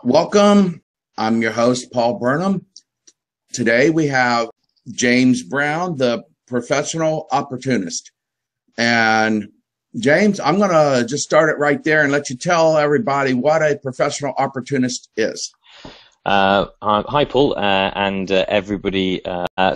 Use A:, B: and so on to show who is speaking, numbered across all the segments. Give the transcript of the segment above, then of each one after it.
A: Welcome. I'm your host, Paul Burnham. Today we have James Brown, the professional opportunist. And James, I'm going to just start it right there and let you tell everybody what a professional opportunist is.
B: Hi, Paul, and everybody.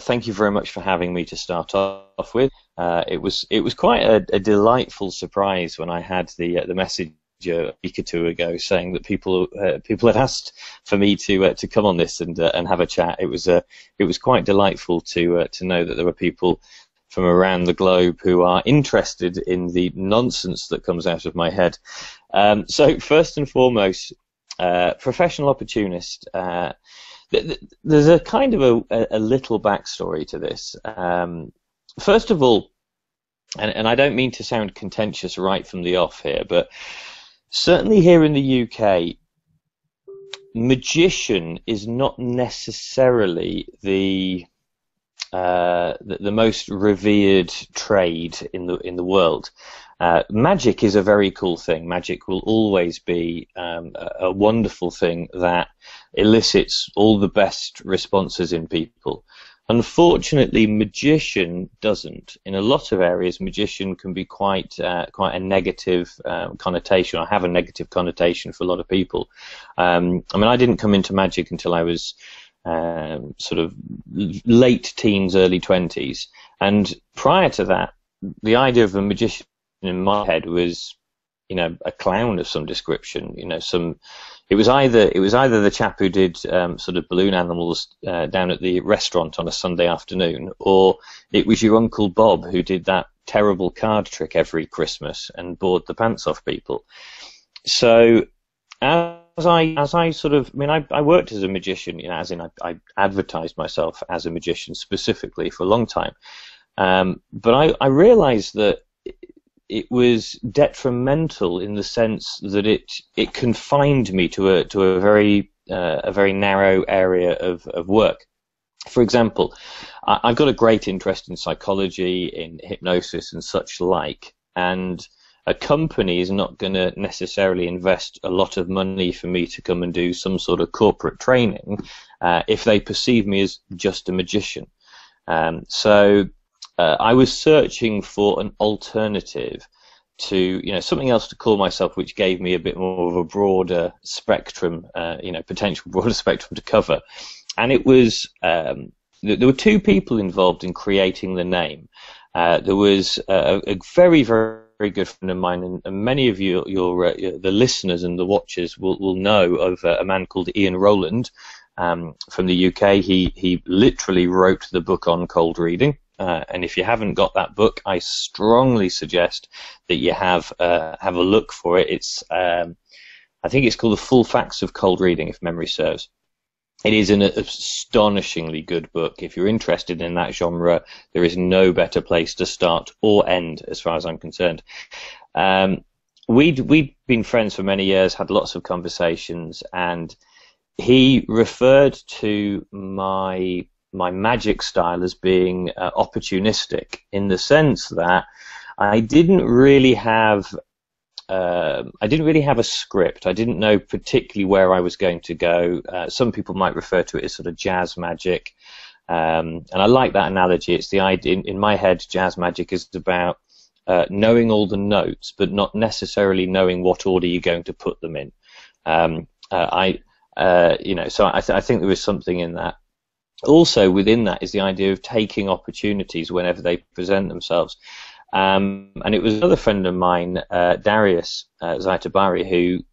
B: Thank you very much for having me to start off with. It was quite a delightful surprise when I had the message a week or two ago saying that people had asked for me to come on this and have a chat. It was quite delightful to know that there were people from around the globe who are interested in the nonsense that comes out of my head. So first and foremost, professional opportunist. There's a kind of a little backstory to this. First of all, and I don't mean to sound contentious right from the off here, but certainly here in the UK, magician is not necessarily the most revered trade in the world. Magic is a very cool thing. Magic will always be a wonderful thing that elicits all the best responses in people. Unfortunately, magician doesn't. In a lot of areas, magician can be quite a negative connotation, or have a negative connotation for a lot of people. I mean, I didn't come into magic until I was sort of late teens, early 20s, and prior to that, the idea of a magician in my head was, a clown of some description. It was either the chap who did sort of balloon animals down at the restaurant on a Sunday afternoon, or it was your Uncle Bob who did that terrible card trick every Christmas and bored the pants off people. So as I sort of, I worked as a magician, as in I advertised myself as a magician specifically for a long time, but I realized that it was detrimental in the sense that it confined me to a very narrow area of work. For example, I've got a great interest in psychology, in hypnosis and such like, and a company is not going to necessarily invest a lot of money for me to come and do some sort of corporate training if they perceive me as just a magician. So I was searching for an alternative to, something else to call myself, which gave me a bit more of a broader spectrum, potential broader spectrum to cover. And it was, there were two people involved in creating the name. There was a very, very good friend of mine, and many of the listeners and the watchers will know of a man called Ian Rowland from the UK. He literally wrote the book on cold reading. And if you haven't got that book, I strongly suggest that you have a look for it. It's I think it's called The Full Facts of Cold Reading, if memory serves. It is an astonishingly good book. If you're interested in that genre, there is no better place to start or end, as far as I'm concerned. We'd been friends for many years, had lots of conversations, and he referred to my magic style as being opportunistic, in the sense that I didn't really have a script. I didn't know particularly where I was going to go. Some people might refer to it as sort of jazz magic, and I like that analogy. It's the idea in my head. Jazz magic is about knowing all the notes, but not necessarily knowing what order you're going to put them in. So I think there was something in that. Also within that is the idea of taking opportunities whenever they present themselves. And it was another friend of mine, Darius Zaitabari, who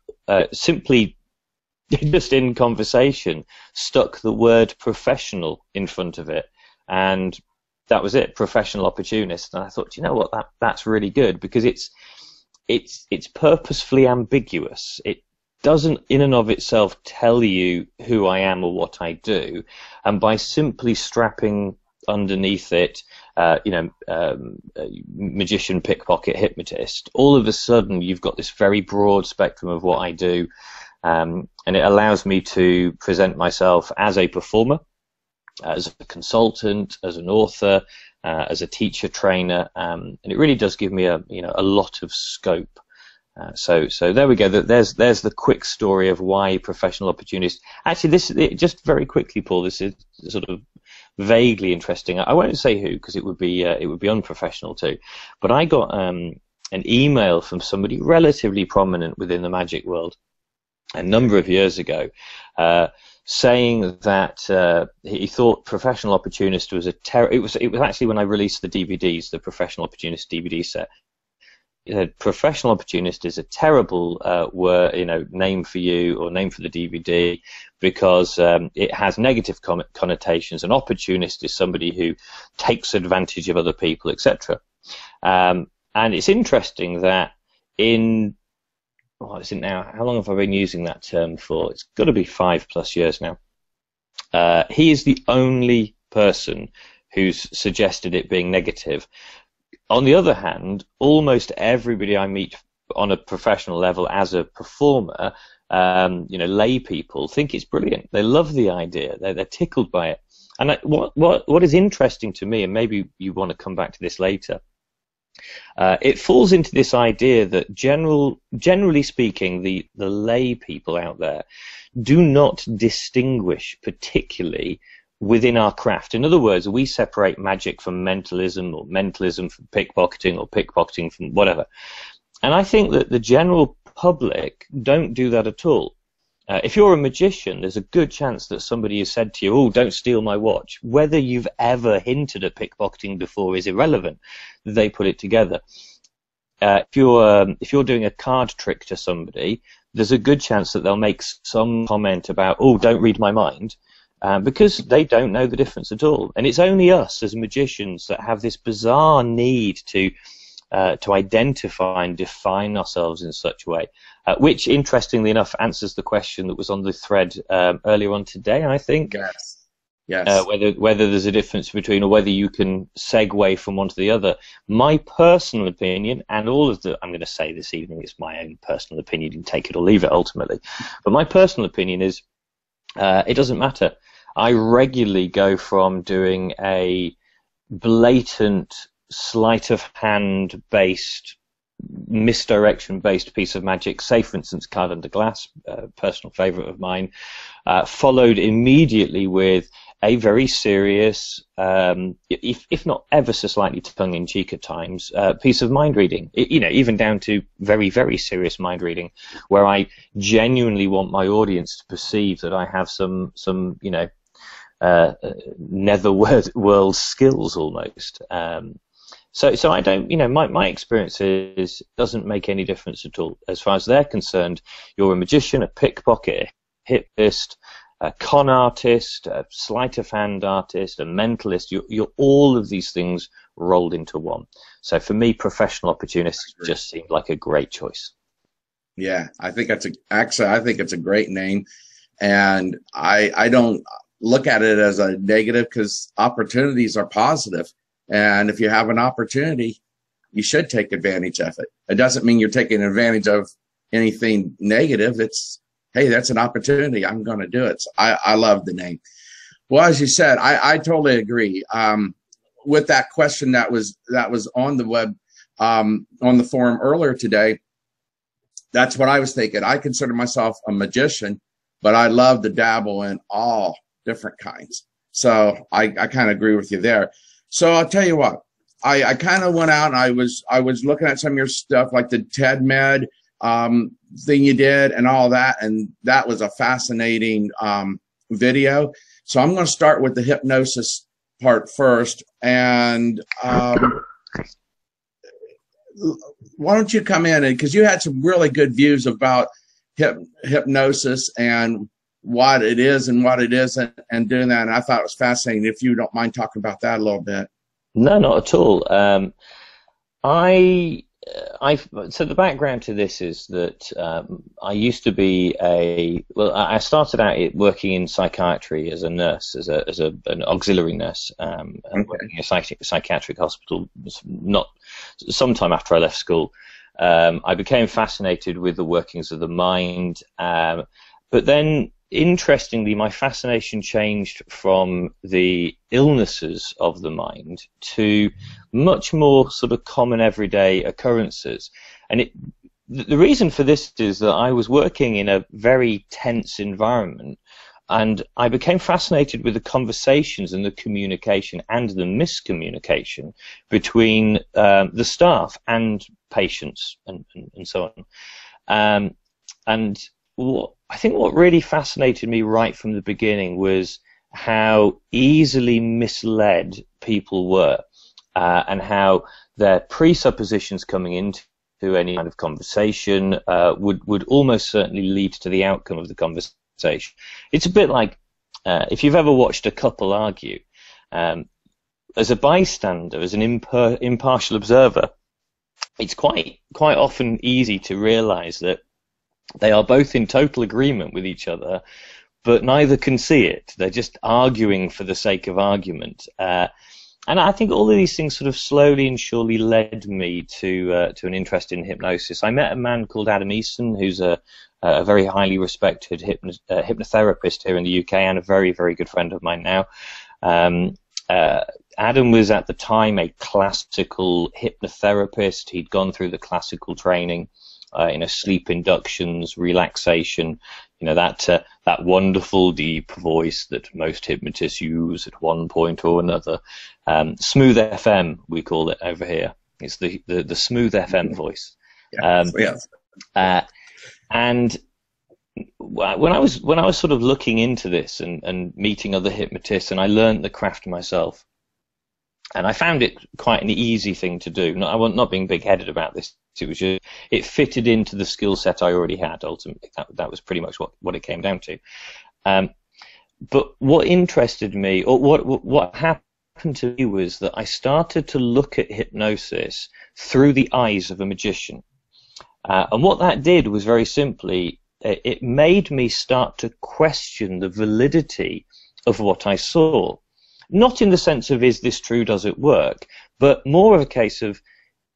B: simply, just in conversation, stuck the word professional in front of it. And that was it, professional opportunist. And I thought, you know what, that's really good, because it's purposefully ambiguous. It doesn't in and of itself tell you who I am or what I do, and by simply strapping underneath it, magician, pickpocket, hypnotist, all of a sudden you've got this very broad spectrum of what I do, and it allows me to present myself as a performer, as a consultant, as an author, as a teacher trainer, and it really does give me a lot of scope. So there we go. There's the quick story of why professional opportunists. Actually, just very quickly, Paul. This is sort of vaguely interesting. I won't say who, because it would be unprofessional too. But I got an email from somebody relatively prominent within the magic world a number of years ago, saying that he thought Professional Opportunist was it was actually when I released the DVDs, the Professional Opportunist DVD set. He said Professional Opportunist is a terrible name for you, or name for the DVD, because it has negative connotations. An opportunist is somebody who takes advantage of other people, etc. And it's interesting that what is it now? How long have I been using that term for? It's got to be 5+ years now. He is the only person who's suggested it being negative. On the other hand, almost everybody I meet on a professional level as a performer, lay people, think it's brilliant. They love the idea. They're tickled by it. And what is interesting to me, and maybe you want to come back to this later, it falls into this idea that generally speaking, the lay people out there do not distinguish particularly within our craft. In other words, we separate magic from mentalism, or mentalism from pickpocketing, or pickpocketing from whatever. And I think that the general public don't do that at all. If you're a magician, there's a good chance that somebody has said to you, "Oh, don't steal my watch." Whether you've ever hinted at pickpocketing before is irrelevant. They put it together. If you're doing a card trick to somebody, there's a good chance that they'll make some comment about, "Oh, don't read my mind," because they don't know the difference at all. And it's only us as magicians that have this bizarre need to identify and define ourselves in such a way, which, interestingly enough, answers the question that was on the thread earlier on today, I think.
A: Yes.
B: Whether there's a difference between, or whether you can segue from one to the other. My personal opinion, and I'm going to say this evening, it's my own personal opinion, you can take it or leave it ultimately, but my personal opinion is it doesn't matter. I regularly go from doing a blatant sleight of hand based, misdirection based piece of magic, say for instance Card Under Glass, personal favorite of mine, followed immediately with a very serious, if not ever so slightly tongue-in-cheek at times, piece of mind reading, even down to very, very serious mind reading, where I genuinely want my audience to perceive that I have some netherworld skills almost. So I don't, my experience is doesn't make any difference at all. As far as they're concerned, you're a magician, a pickpocket, a hypnotist, a con artist, a sleight of hand artist, a mentalist. You're all of these things rolled into one. So for me, Professional Opportunist just seemed like a great choice.
A: Yeah, I think it's a great name, and I don't look at it as a negative, because opportunities are positive. And if you have an opportunity, you should take advantage of it. It doesn't mean you're taking advantage of anything negative. It's, hey, that's an opportunity. I'm going to do it. So I love the name. Well, as you said, I totally agree. With that question that was on the web, on the forum earlier today, that's what I was thinking. I consider myself a magician, but I love to dabble in all different kinds. So I kind of agree with you there. So I'll tell you what, I kind of went out and I was looking at some of your stuff, like the TED Med thing you did and all that, and that was a fascinating video. So I'm going to start with the hypnosis part first, and why don't you come in, and because you had some really good views about hypnosis and what it is and what it isn't, and doing that, and I thought it was fascinating. If you don't mind talking about that a little bit.
B: No, not at all. So the background to this is that I used to be I started out working in psychiatry as a nurse, as an auxiliary nurse, and working in a psychiatric hospital. Not sometime after I left school, I became fascinated with the workings of the mind, but then, interestingly, my fascination changed from the illnesses of the mind to much more sort of common everyday occurrences. And the reason for this is that I was working in a very tense environment, and I became fascinated with the conversations and the communication and the miscommunication between the staff and patients and so on. And I think what really fascinated me right from the beginning was how easily misled people were, and how their presuppositions coming into any kind of conversation would almost certainly lead to the outcome of the conversation. It's a bit like if you've ever watched a couple argue, as a bystander, as an impartial observer, it's quite often easy to realize that they are both in total agreement with each other, but neither can see it. They're just arguing for the sake of argument. And I think all of these things sort of slowly and surely led me to an interest in hypnosis. I met a man called Adam Eason, who's a very highly respected hypnotherapist here in the UK and a very, very good friend of mine now. Adam was at the time a classical hypnotherapist. He'd gone through the classical training, sleep inductions, relaxation, that wonderful deep voice that most hypnotists use at one point or another. Smooth FM, we call it over here. It's the smooth FM voice.
A: Yes.
B: And when I was sort of looking into this and meeting other hypnotists, and I learned the craft myself, and I found it quite an easy thing to do. Not being big-headed about this. It was just, it fitted into the skill set I already had. Ultimately, that was pretty much what it came down to. But what interested me, or what happened to me, was that I started to look at hypnosis through the eyes of a magician. And what that did was very simply, it made me start to question the validity of what I saw. Not in the sense of, is this true, does it work, but more of a case of,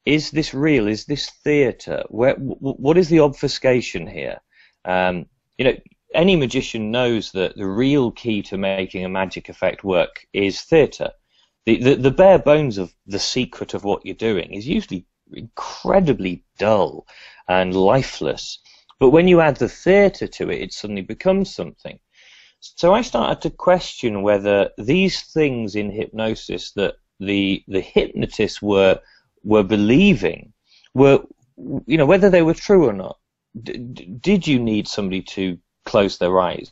B: is this real, is this theatre, what is the obfuscation here? Any magician knows that the real key to making a magic effect work is theatre. The bare bones of the secret of what you're doing is usually incredibly dull and lifeless, but when you add the theatre to it, it suddenly becomes something. So I started to question whether these things in hypnosis that the hypnotists were believing were, whether they were true or not. Did you need somebody to close their eyes?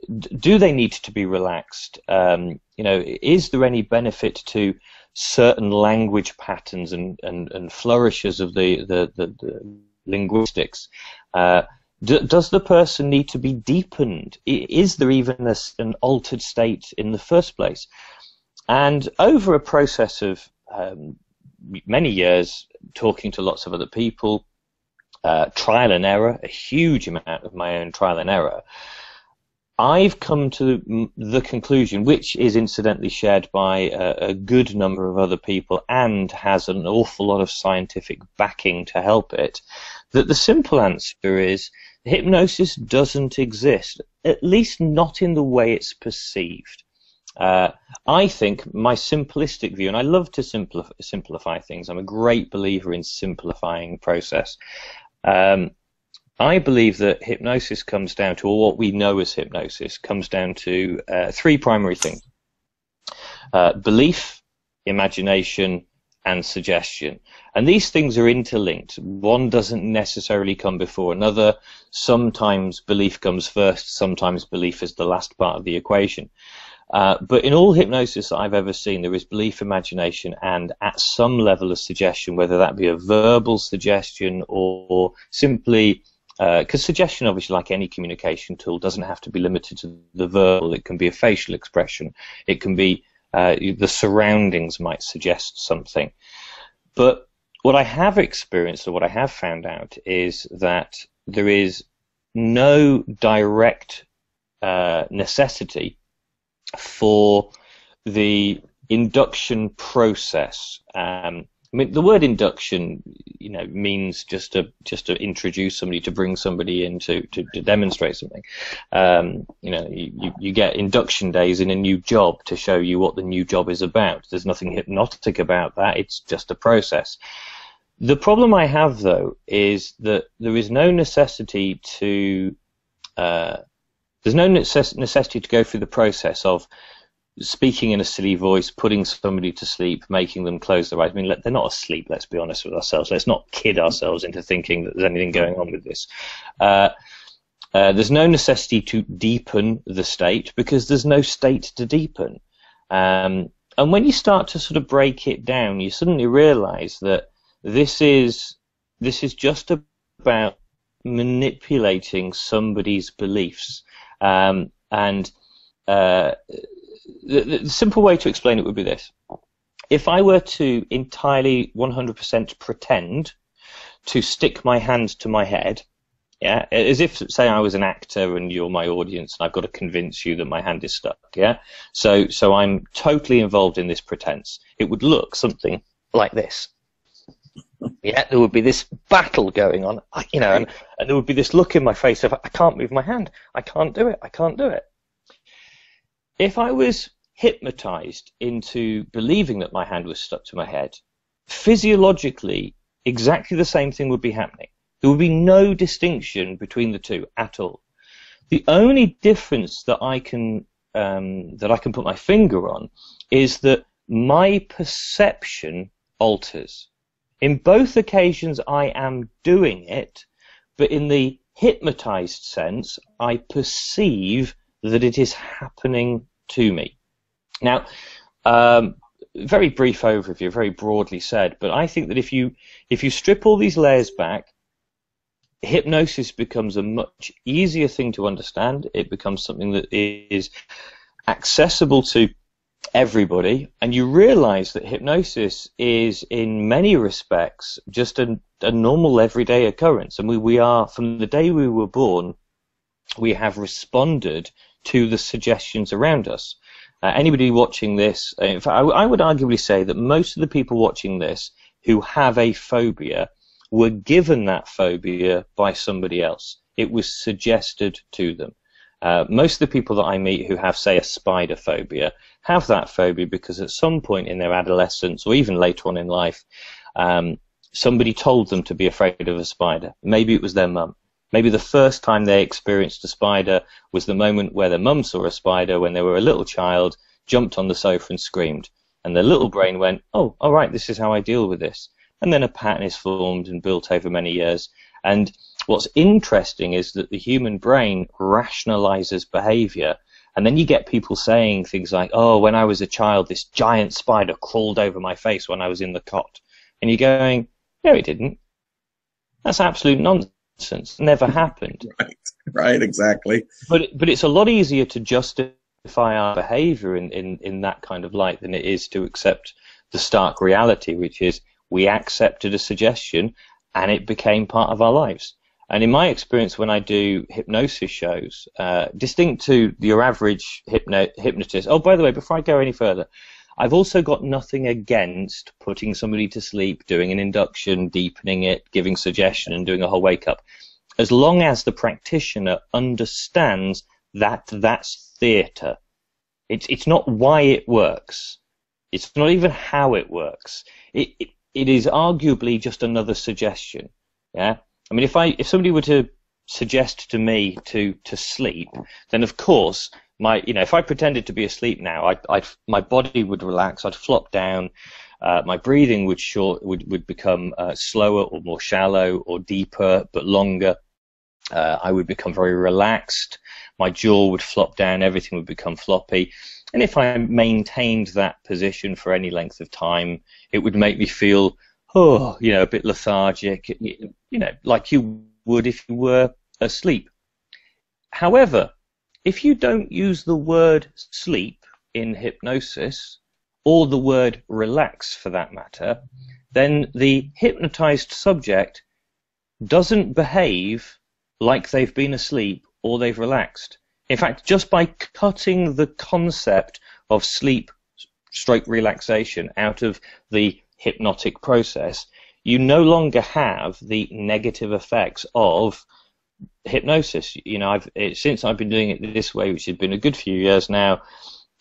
B: Do they need to be relaxed? Is there any benefit to certain language patterns and flourishes of the linguistics? Does the person need to be deepened? Is there even an altered state in the first place? And over a process of many years, talking to lots of other people, trial and error, a huge amount of my own trial and error, I've come to the conclusion, which is incidentally shared by a good number of other people and has an awful lot of scientific backing to help it, that the simple answer is hypnosis doesn't exist, at least not in the way it's perceived. I think my simplistic view, and I love to simplify things, I'm a great believer in simplifying process. I believe that hypnosis comes down to, or what we know as hypnosis, comes down to three primary things. Belief, imagination, and suggestion. And these things are interlinked. One doesn't necessarily come before another. Sometimes belief comes first, sometimes belief is the last part of the equation. But in all hypnosis that I've ever seen, there is belief, imagination, and at some level of suggestion, whether that be a verbal suggestion or simply, because suggestion, obviously, like any communication tool, doesn't have to be limited to the verbal. It can be a facial expression. It can be the surroundings might suggest something. But what I have experienced, or what I have found out, is that there is no direct necessity for the induction process. I mean, the word induction, means just to introduce somebody, to bring somebody in to demonstrate something. You get induction days in a new job to show you what the new job is about. There's nothing hypnotic about that. It's just a process. The problem I have, though, is that there is no necessity to necessity to go through the process of speaking in a silly voice, putting somebody to sleep, making them close their eyes. I mean, they're not asleep, let's be honest with ourselves. Let's not kid ourselves into thinking that there's anything going on with this. There's no necessity to deepen the state because there's no state to deepen. And when you start to sort of break it down, you suddenly realize that this is just about manipulating somebody's beliefs. The simple way to explain it would be this. If I were to entirely 100% pretend to stick my hand to my head, yeah, as if, say, I was an actor and you're my audience and I've got to convince you that my hand is stuck, yeah? So I'm totally involved in this pretense. It would look something like this. Yeah, there would be this battle going on, and there would be this look in my face of, I can't move my hand, I can't do it, I can't do it. If I was hypnotized into believing that my hand was stuck to my head, physiologically, exactly the same thing would be happening. There would be no distinction between the two at all. The only difference that I can put my finger on is that my perception alters. In both occasions, I am doing it, but in the hypnotized sense, I perceive that it is happening to me. Now, very brief overview, very broadly said, but I think that if you strip all these layers back, hypnosis becomes a much easier thing to understand. It becomes something that is accessible to everybody, and you realize that hypnosis is in many respects just a normal everyday occurrence. And we are, from the day we were born, we have responded to the suggestions around us. Anybody watching this, in fact, I would arguably say that most of the people watching this who have a phobia were given that phobia by somebody else. It was suggested to them. Most of the people that I meet who have, say, a spider phobia have that phobia because at some point in their adolescence or even later on in life, somebody told them to be afraid of a spider. Maybe it was their mum. Maybe the first time they experienced a spider was the moment where their mum saw a spider when they were a little child, jumped on the sofa and screamed. And their little brain went, oh, all right, this is how I deal with this. And then a pattern is formed and built over many years. And what's interesting is that the human brain rationalizes behavior. And then you get people saying things like, oh, when I was a child, this giant spider crawled over my face when I was in the cot. And you're going, no, it didn't. That's absolute nonsense. Never happened.
A: Right, exactly.
B: But it's a lot easier to justify our behavior in that kind of light than it is to accept the stark reality, which is we accepted a suggestion and it became part of our lives. And in my experience, when I do hypnosis shows, distinct to your average hypnotist. Oh, by the way, before I go any further, I've also got nothing against putting somebody to sleep, doing an induction, deepening it, giving suggestion, and doing a whole wake-up, as long as the practitioner understands that that's theatre. It's not why it works. It's not even how it works. It is arguably just another suggestion. Yeah. I mean, if somebody were to suggest to me to sleep, then of course if I pretended to be asleep now, my body would relax, I'd flop down, my breathing would become slower or more shallow or deeper but longer. I would become very relaxed, my jaw would flop down, everything would become floppy. And if I maintained that position for any length of time, it would make me feel, a bit lethargic, like you would if you were asleep. However, if you don't use the word sleep in hypnosis, or the word relax for that matter, then the hypnotized subject doesn't behave like they've been asleep or they've relaxed. In fact, just by cutting the concept of sleep/relaxation out of the hypnotic process, you no longer have the negative effects of hypnosis. Since I've been doing it this way, which has been a good few years now,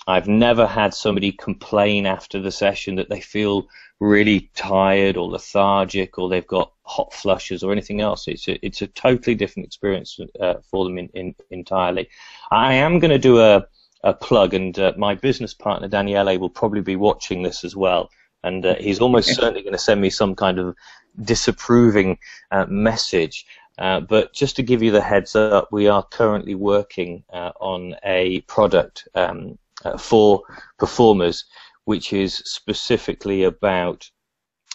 B: I've never had somebody complain after the session that they feel really tired or lethargic or they've got hot flushes or anything else. It's a totally different experience for them entirely. I am going to do a plug, and my business partner Daniele will probably be watching this as well, and he's almost certainly going to send me some kind of disapproving message. But just to give you the heads up, we are currently working on a product for performers, which is specifically about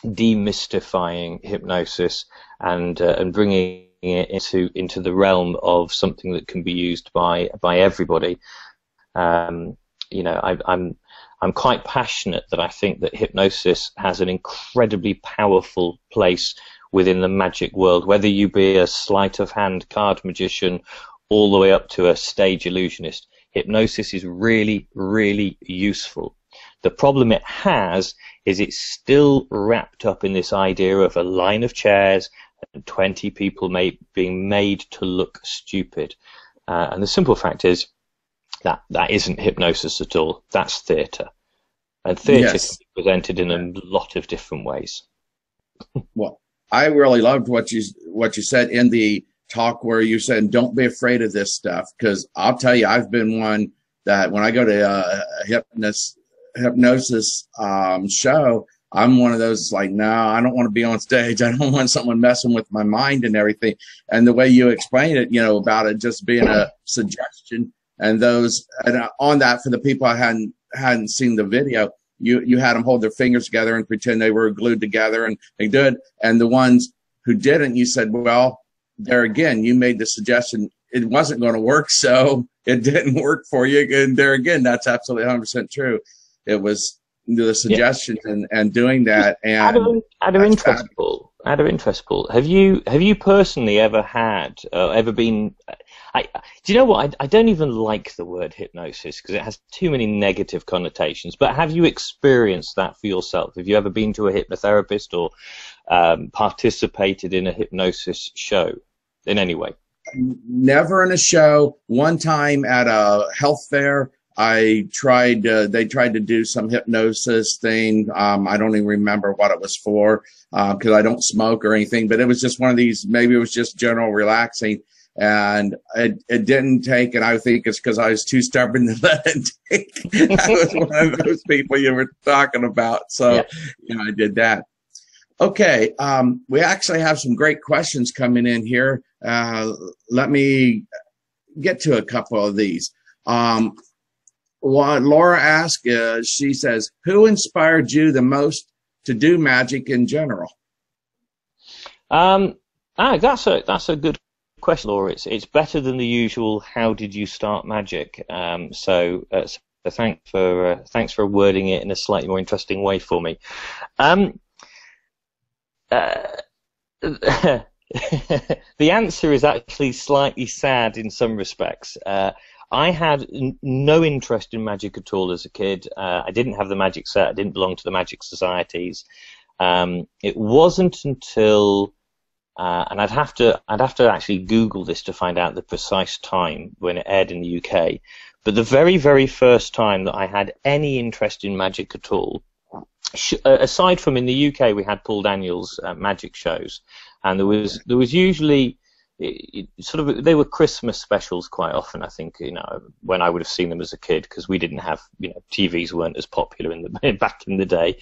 B: demystifying hypnosis and bringing it into the realm of something that can be used by everybody. You know, I'm quite passionate that I think that hypnosis has an incredibly powerful place within the magic world, whether you be a sleight of hand card magician all the way up to a stage illusionist. Hypnosis is really, really useful. The problem it has is it's still wrapped up in this idea of a line of chairs and 20 people being made to look stupid. And the simple fact is that isn't hypnosis at all. That's theatre. And theatre can be presented in a lot of different ways.
A: Well, I really loved what you said in the talk where you said, don't be afraid of this stuff, because I'll tell you, I've been one that when I go to a hypnosis show, I'm one of those like, no, I don't want to be on stage. I don't want someone messing with my mind and everything. And the way you explained it, you know, about it just being a suggestion, and on that, for the people I hadn't seen the video, you had them hold their fingers together and pretend they were glued together, and they did. And the ones who didn't, you said, well, there again, you made the suggestion it wasn't going to work, so it didn't work for you. And there again, that's absolutely 100% true. It was the suggestions and doing that. And
B: out of interest, Paul, have you personally ever been? Do you know what? I don't even like the word hypnosis because it has too many negative connotations. But have you experienced that for yourself? Have you ever been to a hypnotherapist or participated in a hypnosis show in any way?
A: Never in a show. One time at a health fair, they tried to do some hypnosis thing. I don't even remember what it was for because I don't smoke or anything, but it was just one of these, maybe it was just general relaxing, and it didn't take, and I think it's because I was too stubborn to let it take. I was one of those people you were talking about. So, you know, I did that. Okay. We actually have some great questions coming in here. Let me get to a couple of these. What Laura asked, she says, who inspired you the most to do magic in general?
B: That's a good question, Laura. It's better than the usual. How did you start magic? So thanks for wording it in a slightly more interesting way for me. The answer is actually slightly sad in some respects. I had no interest in magic at all as a kid. I didn't have the magic set. I didn't belong to the magic societies. It wasn't until, and I'd have to actually Google this to find out the precise time when it aired in the UK. But the very, very first time that I had any interest in magic at all, aside from in the UK, we had Paul Daniels magic shows, and there was usually they were Christmas specials quite often. I think, you know, when I would have seen them as a kid, because we didn't have, you know, TVs weren't as popular back in the day.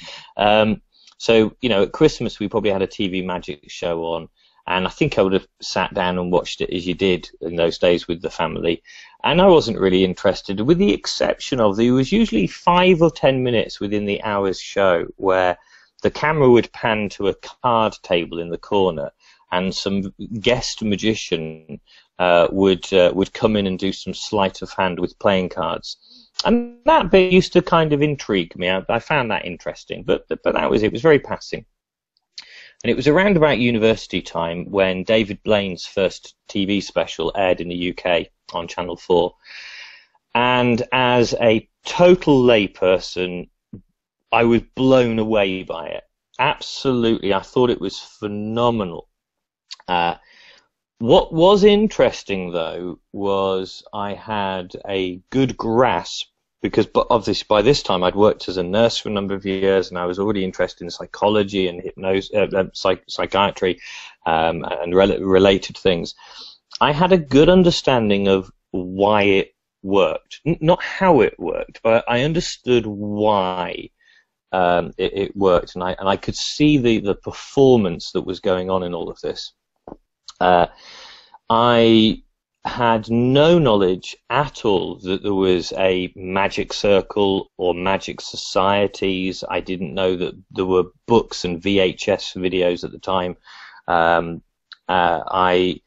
B: So, you know, at Christmas we probably had a TV magic show on, and I think I would have sat down and watched it as you did in those days with the family. And I wasn't really interested, with the exception of there was usually 5 or 10 minutes within the hour's show where the camera would pan to a card table in the corner, and some guest magician would come in and do some sleight of hand with playing cards. And that bit used to kind of intrigue me. I found that interesting, but that was it. Was very passing. And it was around about university time when David Blaine's first TV special aired in the UK on Channel 4. And as a total layperson, I was blown away by it. Absolutely. I thought it was phenomenal. What was interesting, though, was I had a good grasp because obviously by this time I'd worked as a nurse for a number of years, and I was already interested in psychology and psychiatry and related things. I had a good understanding of why it worked, not how it worked, but I understood why it worked, and I could see the performance that was going on in all of this. I had no knowledge at all that there was a magic circle or magic societies. I didn't know that there were books and VHS videos at the time. I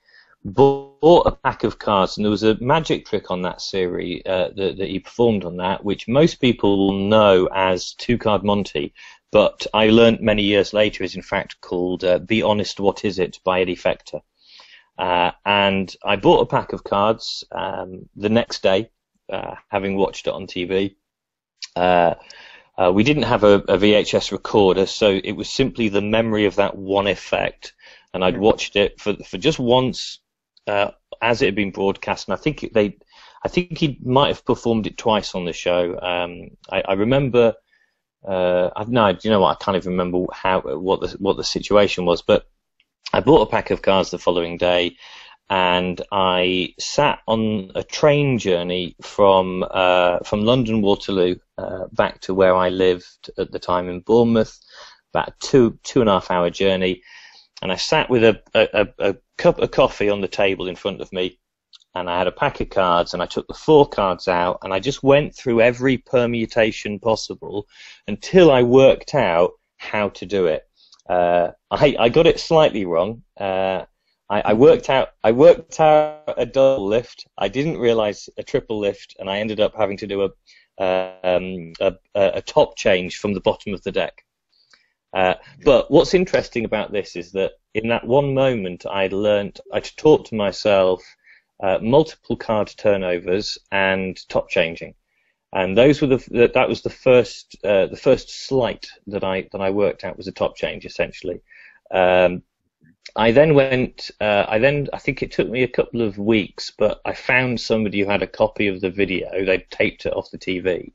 B: bought a pack of cards, and there was a magic trick on that series that he performed on that, which most people will know as Two-Card Monty, but I learnt many years later is in fact called Be Honest, What Is It by Eddie Fector. And I bought a pack of cards the next day, having watched it on TV. We didn't have a VHS recorder, so it was simply the memory of that one effect, and I'd watched it for just once as it had been broadcast, and I think he might have performed it twice on the show. I remember. No, do you know what? I can't even remember what the situation was, but I bought a pack of cards the following day, and I sat on a train journey from London Waterloo back to where I lived at the time in Bournemouth, about a 2.5 hour journey, and I sat with a cup of coffee on the table in front of me, and I had a pack of cards, and I took the 4 cards out, and I just went through every permutation possible until I worked out how to do it. I got it slightly wrong. I worked out a double lift. I didn't realize a triple lift, and I ended up having to do a top change from the bottom of the deck. But what's interesting about this is that in that one moment I'd taught to myself multiple card turnovers and top changing. And those were that was the first sleight that I worked out was a top change essentially. I then went. I think it took me a couple of weeks, but I found somebody who had a copy of the video. They'd taped it off the TV,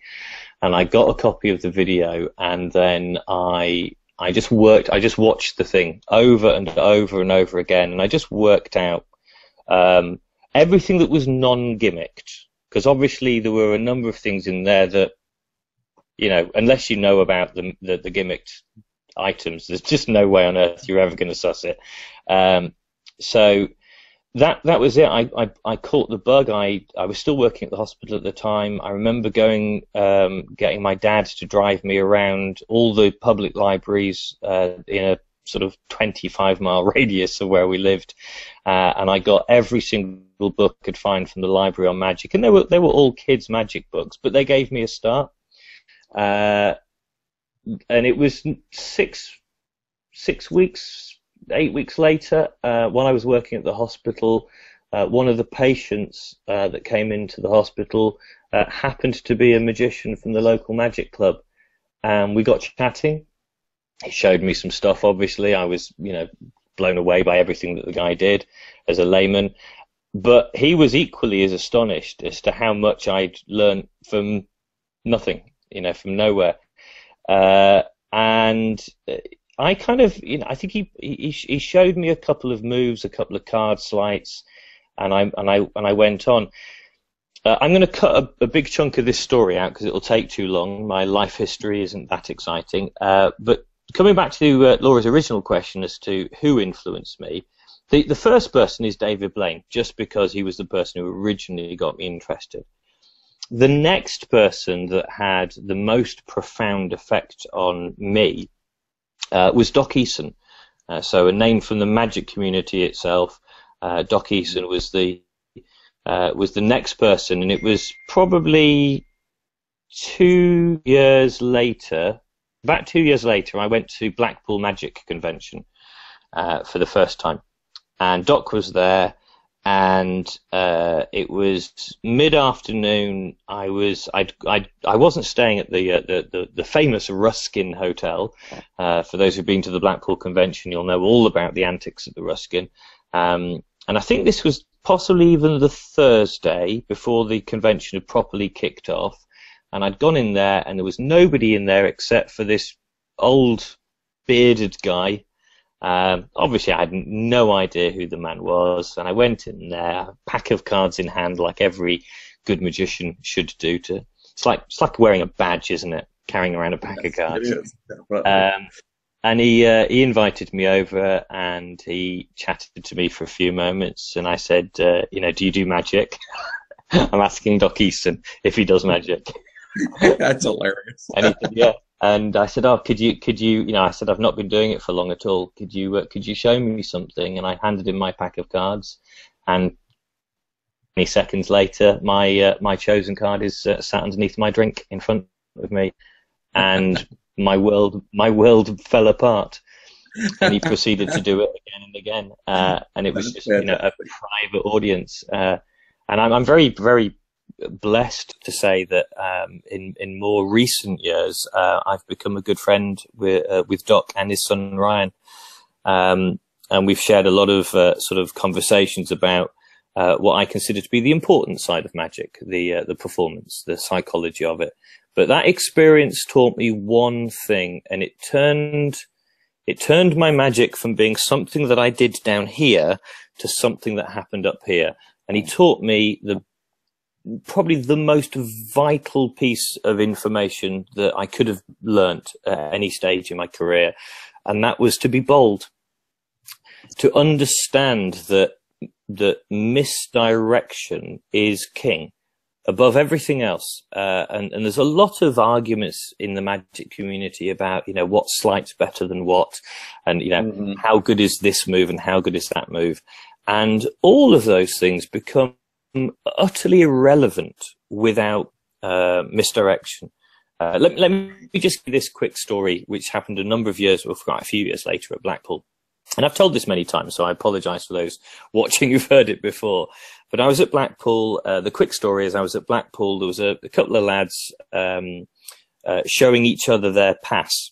B: and I got a copy of the video, and then I just watched the thing over and over and over again, and I just worked out everything that was non-gimmicked. Because obviously there were a number of things in there that, unless you know about the gimmicked items, there's just no way on earth you're ever going to suss it. So that was it. I caught the bug. I was still working at the hospital at the time. I remember getting my dad to drive me around all the public libraries in a sort of 25-mile radius of where we lived, and I got every single book I could find from the library on magic, and they were all kids' magic books, but they gave me a start. And it was 8 weeks later, while I was working at the hospital, one of the patients that came into the hospital happened to be a magician from the local magic club, and we got chatting. He showed me some stuff. Obviously, I was, blown away by everything that the guy did as a layman. But he was equally as astonished as to how much I'd learned from nothing, from nowhere. And I kind of, I think he showed me a couple of moves, a couple of card sleights, and I went on. I'm going to cut a big chunk of this story out because it'll take too long. My life history isn't that exciting. But coming back to Laura's original question as to who influenced me, the first person is David Blaine, just because he was the person who originally got me interested. The next person that had the most profound effect on me was Doc Eason. So a name from the magic community itself. Doc Eason was the next person, and it was probably 2 years later. About 2 years later, I went to Blackpool Magic Convention for the first time, and Doc was there, and it was mid-afternoon. I wasn't staying at the famous Ruskin Hotel. For those who've been to the Blackpool Convention, you'll know all about the antics of the Ruskin. And I think this was possibly even the Thursday before the convention had properly kicked off. And I'd gone in there, and there was nobody in there except for this old bearded guy. Obviously, I had no idea who the man was, and I went in there, a pack of cards in hand, like every good magician should do. It's like wearing a badge, isn't it? Carrying around a pack of cards. It is. And he invited me over, and he chatted to me for a few moments, and I said, do you do magic? I'm asking Doc Easton if he does magic.
A: That's hilarious.
B: And he said, yeah. And I said, could you, I said, I've not been doing it for long at all. Could you show me something? And I handed him my pack of cards, and 20 seconds later, my chosen card is sat underneath my drink in front of me, and my world fell apart. And he proceeded to do it again and again, and it was just a private audience. And I'm very, very blessed to say that in more recent years, I've become a good friend with Doc and his son Ryan, and we've shared a lot of sort of conversations about what I consider to be the important side of magic, the performance, the psychology of it. But that experience taught me one thing, and it turned my magic from being something that I did down here to something that happened up here. And he taught me probably the most vital piece of information that I could have learnt at any stage in my career, and that was to be bold, to understand that misdirection is king above everything else. And there's a lot of arguments in the magic community about, what sleights better than what, and, how good is this move and how good is that move. And all of those things become utterly irrelevant without misdirection. Let me just give this quick story, which happened quite a few years later at Blackpool. And I've told this many times, so I apologize for those watching who've heard it before. But I was at Blackpool. The quick story is I was at Blackpool. There was a couple of lads showing each other their pass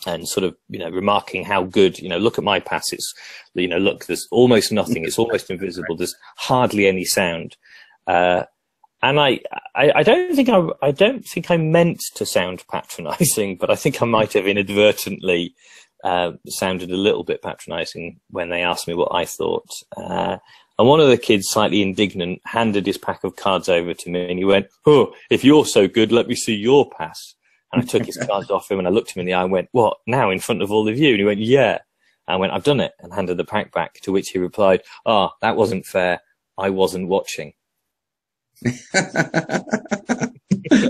B: and sort of, remarking how good, look at my pass. It's, look, there's almost nothing. It's almost invisible. There's hardly any sound. And I don't think I meant to sound patronizing, but I think I might have inadvertently sounded a little bit patronizing when they asked me what I thought. And one of the kids, slightly indignant, handed his pack of cards over to me, and he went, "Oh, if you're so good, let me see your pass." And I took his cards off him, and I looked him in the eye and went, "What, now in front of all of you?" And he went, "Yeah." And I went, "I've done it," and handed the pack back, to which he replied, "That wasn't fair. I wasn't watching."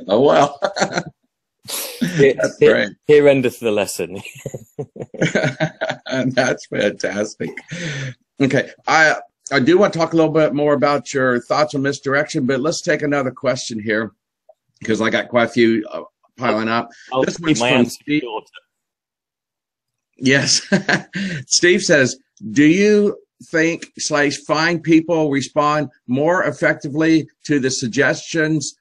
A: Oh, well. That's great.
B: Here endeth the lesson.
A: That's fantastic. Okay. I do want to talk a little bit more about your thoughts on misdirection, but let's take another question here, because I got quite a few piling up.
B: This one's from Steve.
A: Yes. Steve says, do you think / find people respond more effectively to the suggestions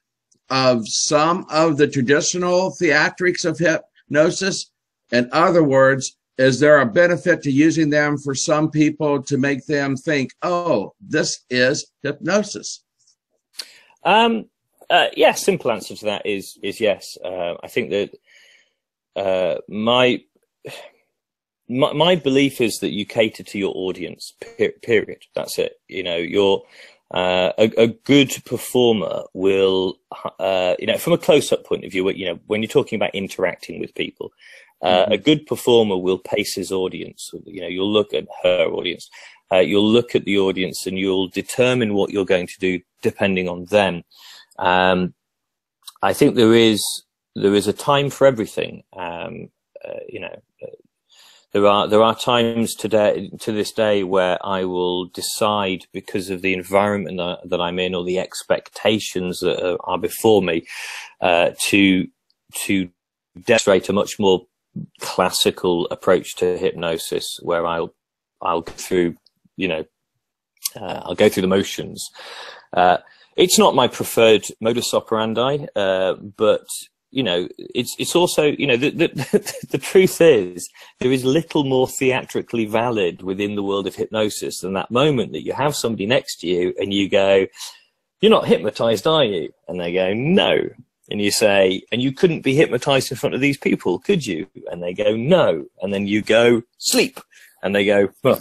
A: of some of the traditional theatrics of hypnosis? In other words, is there a benefit to using them for some people to make them think, oh, this is hypnosis?
B: Simple answer to that is yes. I think that my belief is that you cater to your audience, period. That's it. You're a good performer will, from a close-up point of view, when you're talking about interacting with people, a good performer will pace his audience. You'll look at her audience, you'll look at the audience, and you'll determine what you're going to do depending on them. I think there is a time for everything. There are times to this day where I will decide, because of the environment that I'm in or the expectations that are before me, to demonstrate a much more classical approach to hypnosis, where I'll go through, I'll go through the motions. It's not my preferred modus operandi, but it's also, the truth is there is little more theatrically valid within the world of hypnosis than that moment that you have somebody next to you and you go, "You're not hypnotized, are you?" And they go, "No." And you say, and you couldn't be hypnotized in front of these people, could you? And they go, no. And then you go, sleep. And they go, well.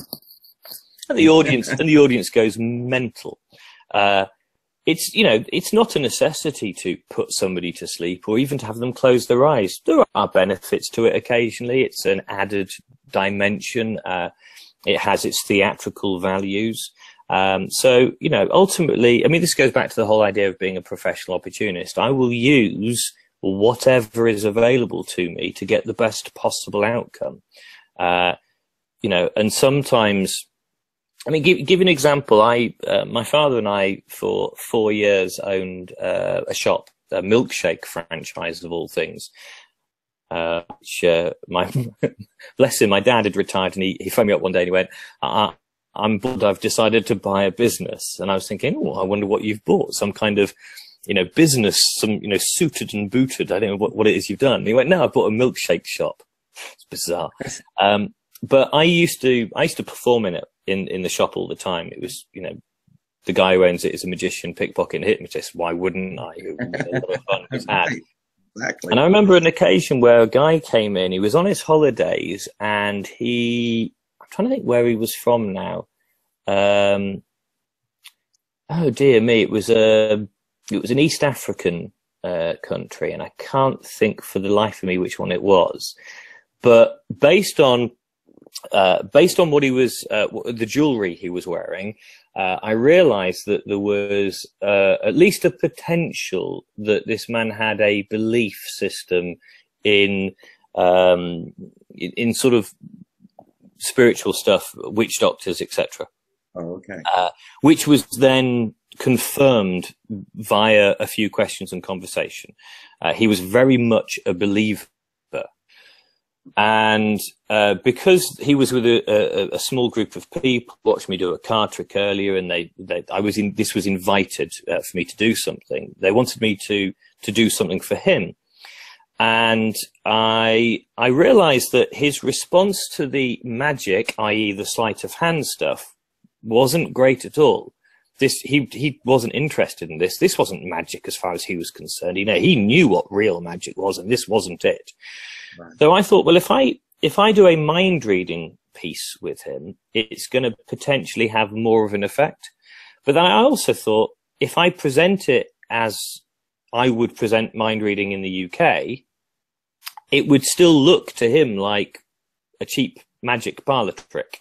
B: And the audience goes mental. It's not a necessity to put somebody to sleep or even to have them close their eyes. There are benefits to it occasionally. It's an added dimension. It has its theatrical values. Ultimately, I mean, this goes back to the whole idea of being a professional opportunist. I will use whatever is available to me to get the best possible outcome. And sometimes, I mean, give an example. My father and I, for 4 years, owned a shop, a milkshake franchise of all things. Bless him, my dad had retired, and he phoned me up one day and he went, I'm bored, I've decided to buy a business. And I was thinking, oh, I wonder what you've bought, some kind of, business, some, suited and booted. I don't know what it is you've done. And he went, no, I bought a milkshake shop. It's bizarre. But I used to perform in it, in the shop all the time. It was, the guy who owns it is a magician, pickpocket, and hypnotist. Why wouldn't I? It was a lot of fun was had.
A: Exactly.
B: And I remember an occasion where a guy came in. He was on his holidays, and I'm trying to think where he was from now. Oh dear me, it was an East African country, and I can't think for the life of me which one it was. But based on what he was, the jewelry he was wearing, I realized that there was at least a potential that this man had a belief system in sort of spiritual stuff, witch doctors, etc.
A: Oh, okay.
B: Which was then confirmed via a few questions and conversation. He was very much a believer. And because he was with a small group of people, watched me do a card trick earlier, and this was invited for me to do something. They wanted me to do something for him, and I realized that his response to the magic, i.e., the sleight of hand stuff, wasn't great at all. He wasn't interested in this. This wasn't magic as far as he was concerned. He knew what real magic was, and this wasn't it. Right. So I thought, well, if I do a mind reading piece with him, it's going to potentially have more of an effect. But then I also thought, if I present it as I would present mind reading in the UK, it would still look to him like a cheap magic parlor trick.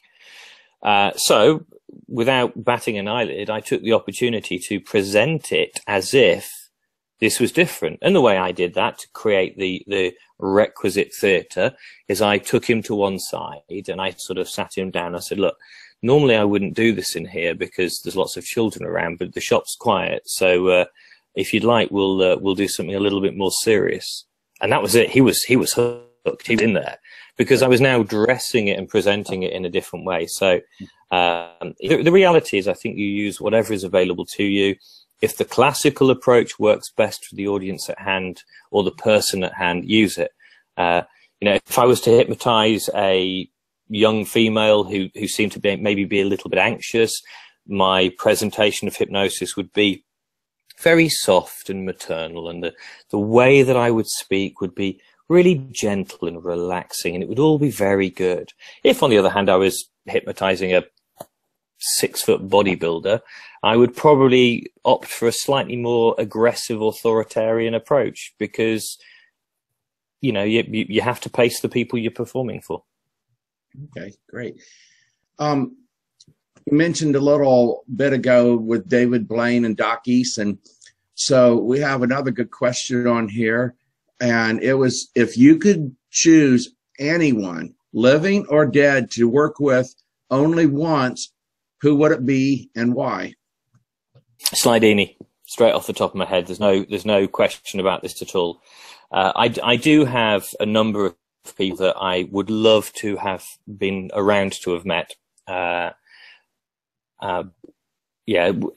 B: So without batting an eyelid, I took the opportunity to present it as if this was different. And the way I did that to create the requisite theatre is I took him to one side and I sort of sat him down. I said, look, normally I wouldn't do this in here because there's lots of children around, but the shop's quiet. So if you'd like, we'll do something a little bit more serious. And that was it. He was hooked. He was in there because I was now dressing it and presenting it in a different way. So the reality is I think you use whatever is available to you. If the classical approach works best for the audience at hand or the person at hand, use it. If I was to hypnotize a young female who seemed to maybe be a little bit anxious, my presentation of hypnosis would be very soft and maternal, and the way that I would speak would be really gentle and relaxing, and it would all be very good. If, on the other hand, I was hypnotizing a 6-foot bodybuilder, I would probably opt for a slightly more aggressive, authoritarian approach because, you have to pace the people you're performing for.
A: Okay, great. You mentioned a little bit ago with David Blaine and Doc Eason. So we have another good question on here. And it was, if you could choose anyone, living or dead, to work with only once, who would it be and why?
B: Slidini, straight off the top of my head. There's no question about this at all. I do have a number of people that I would love to have been around to have met. I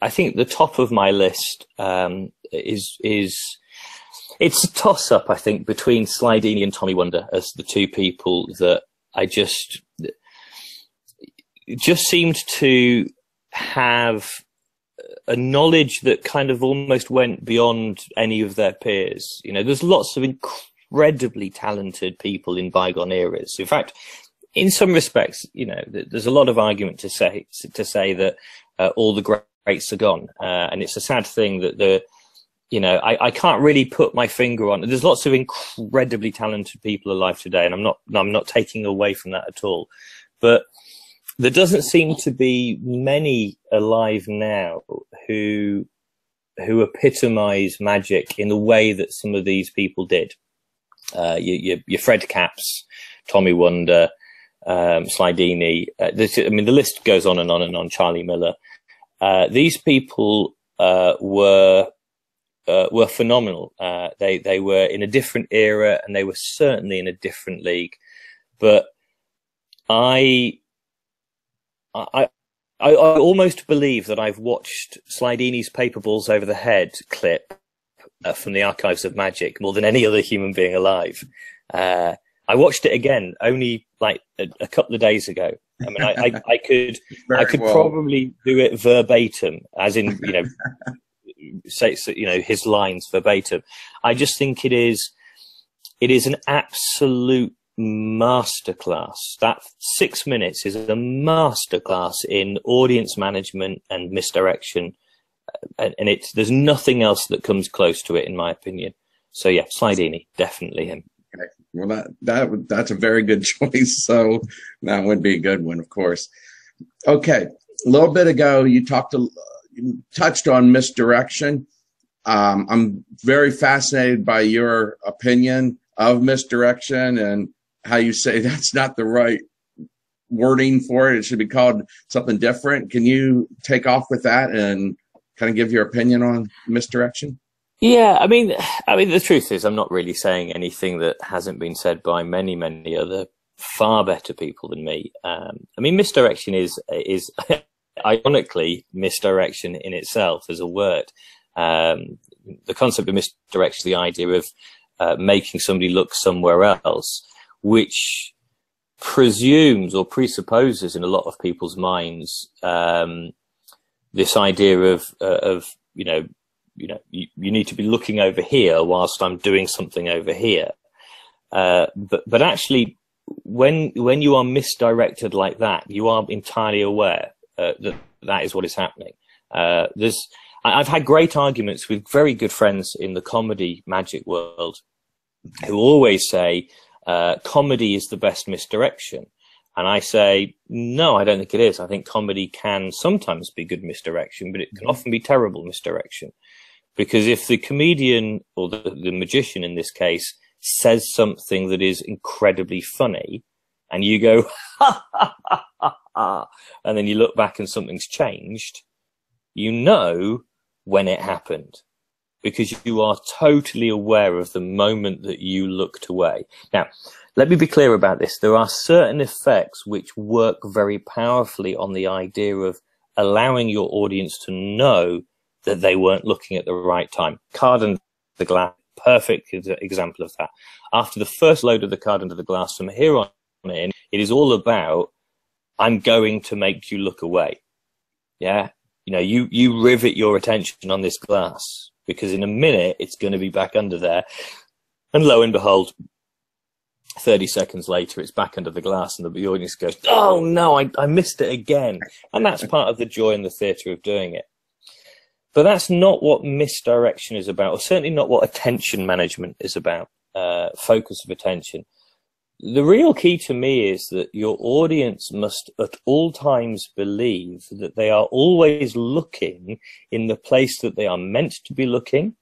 B: think the top of my list is it's a toss-up, I think, between Slidini and Tommy Wonder as the two people that I just seemed to have a knowledge that kind of almost went beyond any of their peers. You know, there's lots of incredibly talented people in bygone eras. In fact, in some respects, you know, there's a lot of argument to say that all the greats are gone, and it's a sad thing that you know, I can't really put my finger on. There's lots of incredibly talented people alive today, and I'm not taking away from that at all, but there doesn't seem to be many alive now who epitomise magic in the way that some of these people did. Your Fred Capps, Tommy Wonder, Slidini. I mean, the list goes on and on and on. Charlie Miller. These people were phenomenal. They were in a different era, and they were certainly in a different league. But I almost believe that I've watched Slidini's Paper Balls Over the Head clip from the archives of Magic more than any other human being alive. I watched it again only like a couple of days ago. I mean, I could probably do it verbatim, as in, you know, say, you know, his lines verbatim. I just think it is an absolute masterclass. That 6 minutes is a masterclass in audience management and misdirection, and there's nothing else that comes close to it, in my opinion. So yeah, Slidini, definitely him.
A: Okay. Well, that's a very good choice. So that would be a good one, of course. Okay, a little bit ago you touched on misdirection. I'm very fascinated by your opinion of misdirection and how you say that's not the right wording for it. It should be called something different. Can you take off with that and kind of give your opinion on misdirection?
B: Yeah, I mean, the truth is, I'm not really saying anything that hasn't been said by many, many other far better people than me. I mean, misdirection is ironically misdirection in itself as a word. The concept of misdirection is the idea of making somebody look somewhere else, which presumes or presupposes in a lot of people's minds this idea of you need to be looking over here whilst I'm doing something over here. But actually, when you are misdirected like that, you are entirely aware that is what is happening. I've had great arguments with very good friends in the comedy magic world who always say comedy is the best misdirection. And I say, no, I don't think it is. I think comedy can sometimes be good misdirection, but it can often be terrible misdirection. Because if the comedian or the magician in this case says something that is incredibly funny and you go, ha, ha, ha, ha, ha, and then you look back and something's changed, you know when it happened because you are totally aware of the moment that you looked away. Now, let me be clear about this. There are certain effects which work very powerfully on the idea of allowing your audience to know that they weren't looking at the right time. Card under the glass, perfect example of that. After the first load of the card under the glass, from here on in, it is all about, I'm going to make you look away. Yeah. You know, you rivet your attention on this glass because in a minute it's going to be back under there. And lo and behold, 30 seconds later, it's back under the glass and the audience goes, oh no, I missed it again. And that's part of the joy in the theatre of doing it. But that's not what misdirection is about, or certainly not what attention management is about, focus of attention. The real key to me is that your audience must at all times believe that they are always looking in the place that they are meant to be looking,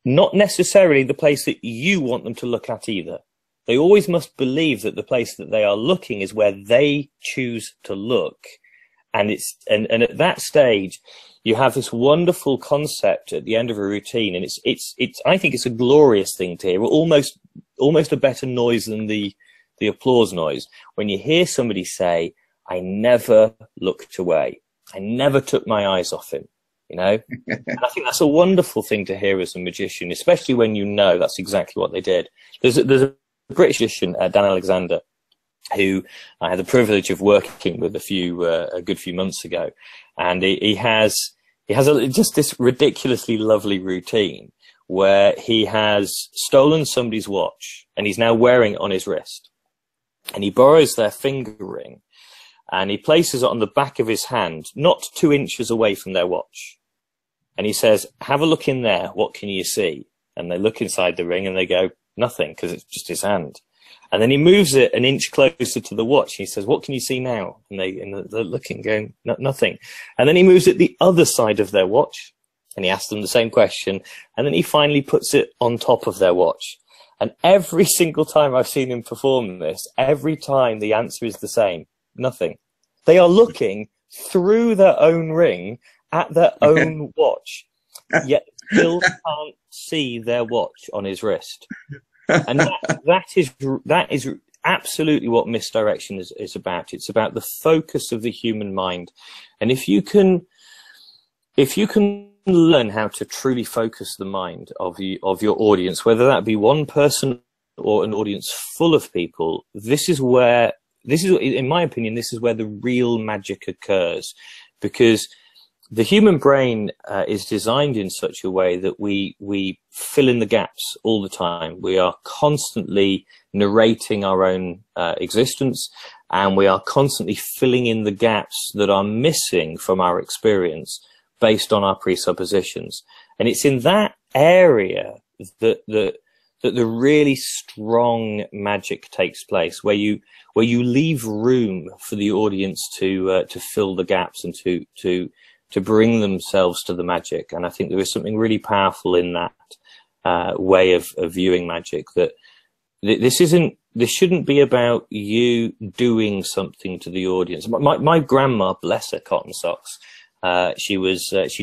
B: not necessarily the place that you want them to look at either. They always must believe that the place that they are looking is where they choose to look. And at that stage, you have this wonderful concept at the end of a routine, and it's I think it's a glorious thing to hear, almost a better noise than the applause noise. When you hear somebody say, I never looked away. I never took my eyes off him, you know? And I think that's a wonderful thing to hear as a magician, especially when you know that's exactly what they did. There's a British magician, Dan Alexander, who I had the privilege of working with a good few months ago. And he has he has just this ridiculously lovely routine where he has stolen somebody's watch and he's now wearing it on his wrist. And he borrows their finger ring and he places it on the back of his hand, not 2 inches away from their watch. And he says, have a look in there. What can you see? And they look inside the ring and they go, nothing, because it's just his hand. And then he moves it 1 inch closer to the watch. And he says, what can you see now? And they're looking, going, nothing. And then he moves it the other side of their watch. And he asks them the same question. And then he finally puts it on top of their watch. And every single time I've seen him perform this, every time the answer is the same. Nothing. They are looking through their own ring at their own watch, yet still can't see their watch on his wrist. And that is absolutely what misdirection is about. It's about the focus of the human mind. And if you can learn how to truly focus the mind of your audience, whether that be one person or an audience full of people, in my opinion, this is where the real magic occurs, because the human brain is designed in such a way that we fill in the gaps all the time. We are constantly narrating our own existence, and we are constantly filling in the gaps that are missing from our experience based on our presuppositions. And it's in that area that the really strong magic takes place, where you leave room for the audience to fill the gaps and to bring themselves to the magic. And I think there is something really powerful in that way of viewing magic, that this shouldn't be about you doing something to the audience. My grandma, bless her cotton socks, she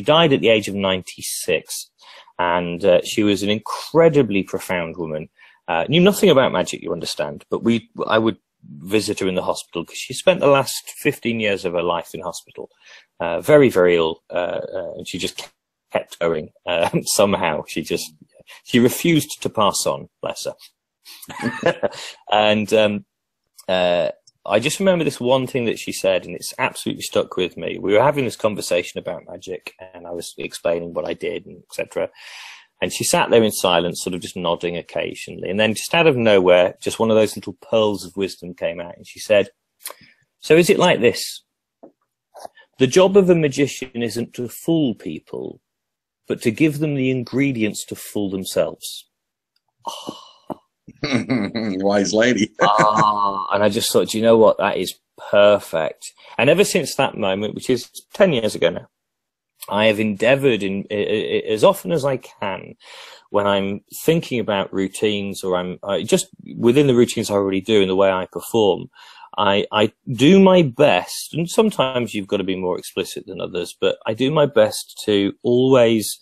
B: died at the age of 96, and she was an incredibly profound woman. Knew nothing about magic, you understand, but I would visit her in the hospital because she spent the last 15 years of her life in hospital, very, very ill, and she just kept going. Somehow she refused to pass on, bless her. And I just remember this one thing that she said, and it's absolutely stuck with me. We were having this conversation about magic, and I was explaining what I did, and etc. And she sat there in silence, sort of just nodding occasionally. And then just out of nowhere, just one of those little pearls of wisdom came out, and she said, so is it like this? The job of a magician isn't to fool people, but to give them the ingredients to fool themselves. Oh.
A: Wise lady.
B: And I just thought, do you know what? That is perfect. And ever since that moment, which is 10 years ago now, I have endeavored as often as I can, when I'm thinking about routines, or I'm just within the routines I already do and the way I perform, I do my best, and sometimes you've got to be more explicit than others, but I do my best to always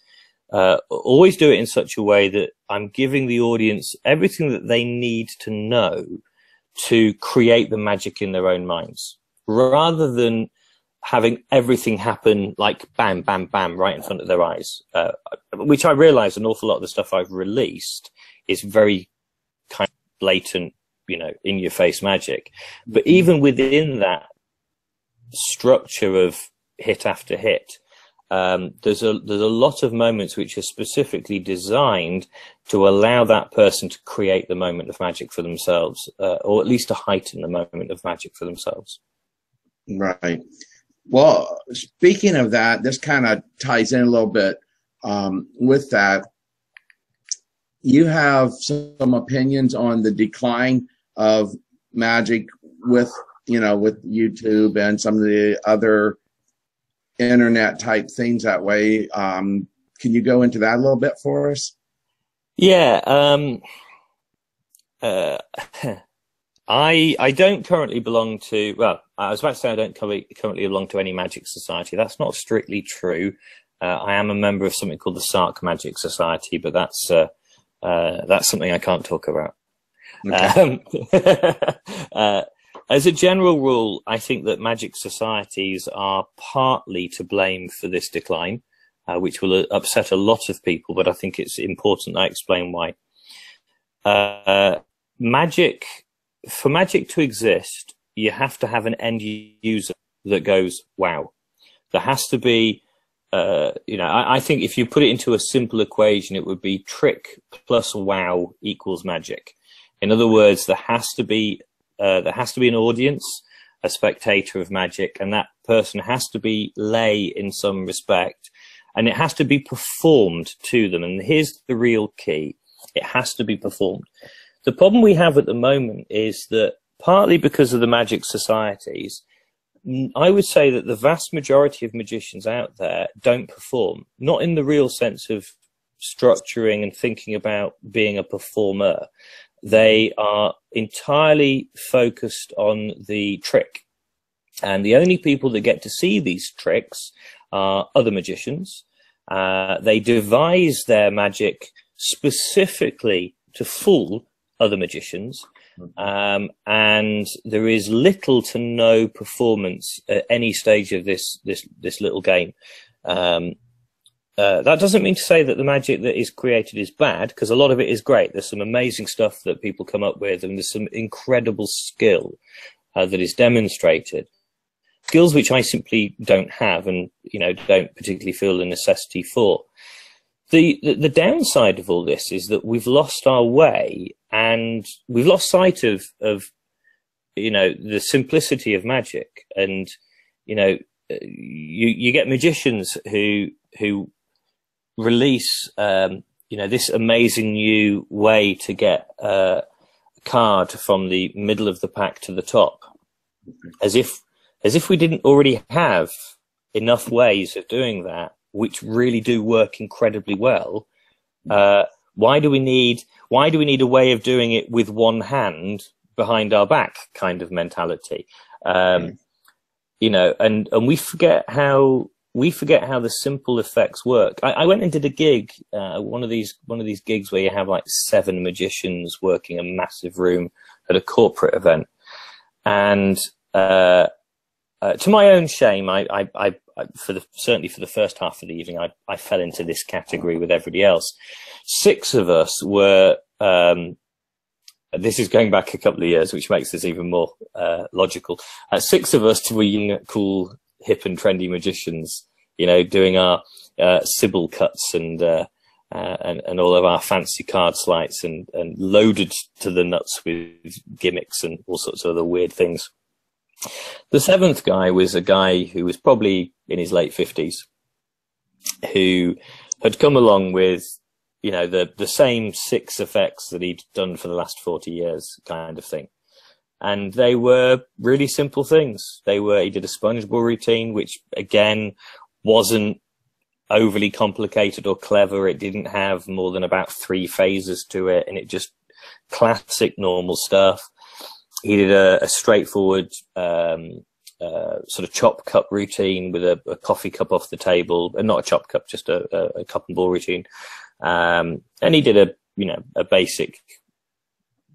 B: do it in such a way that I'm giving the audience everything that they need to know to create the magic in their own minds, rather than having everything happen like bam, bam, bam right in front of their eyes, which I realize an awful lot of the stuff I've released is very kind of blatant, in your face magic. But even within that structure of hit after hit, there's a lot of moments which are specifically designed to allow that person to create the moment of magic for themselves, or at least to heighten the moment of magic for themselves.
A: Right. Well, speaking of that, this kind of ties in a little bit with that. You have some opinions on the decline of magic with YouTube and some of the other internet type things that way. Can you go into that a little bit for us?
B: Yeah. I don't currently belong to, well, I was about to say I don't currently belong to any magic society. That's not strictly true. I am a member of something called the Sark Magic Society, but that's something I can't talk about. Okay. As a general rule, I think that magic societies are partly to blame for this decline, which will upset a lot of people, but I think it's important I explain why. For magic to exist, you have to have an end user that goes, wow. There has to be I think if you put it into a simple equation, it would be trick plus wow equals magic. In other words, there has to be an audience, a spectator of magic, and that person has to be lay in some respect, and it has to be performed to them. And here's the real key. It has to be performed. The problem we have at the moment is that, partly because of the magic societies, I would say that the vast majority of magicians out there don't perform, not in the real sense of structuring and thinking about being a performer. They are entirely focused on the trick. And the only people that get to see these tricks are other magicians. They devise their magic specifically to fool other magicians. And there is little to no performance at any stage of this little game. That doesn't mean to say that the magic that is created is bad, because a lot of it is great. There's some amazing stuff that people come up with, and there's some incredible skill that is demonstrated. Skills which I simply don't have, and don't particularly feel the necessity for. The downside of all this is that we've lost our way, and we've lost sight of the simplicity of magic. And you get magicians who release this amazing new way to get a card from the middle of the pack to the top, as if we didn't already have enough ways of doing that, which really do work incredibly well. Why do we need a way of doing it with one hand behind our back kind of mentality? And we forget how the simple effects work. I went and did a gig, one of these gigs where you have like 7 magicians working a massive room at a corporate event. And to my own shame, certainly for the first half of the evening, I fell into this category with everybody else. 6 of us were, this is going back a couple of years, which makes this even more logical. 6 of us were young, cool, hip and trendy magicians, doing our Sybil cuts and all of our fancy card sleights and loaded to the nuts with gimmicks and all sorts of other weird things. The 7th guy was a guy who was probably in his late 50s, who had come along with, the same 6 effects that he'd done for the last 40 years kind of thing. And they were really simple things. He did a sponge ball routine, which again wasn't overly complicated or clever. It didn't have more than about 3 phases to it, and it just classic normal stuff. He did a straightforward sort of chop cup routine with a coffee cup off the table, and not a chop cup, just a cup and ball routine. And he did a basic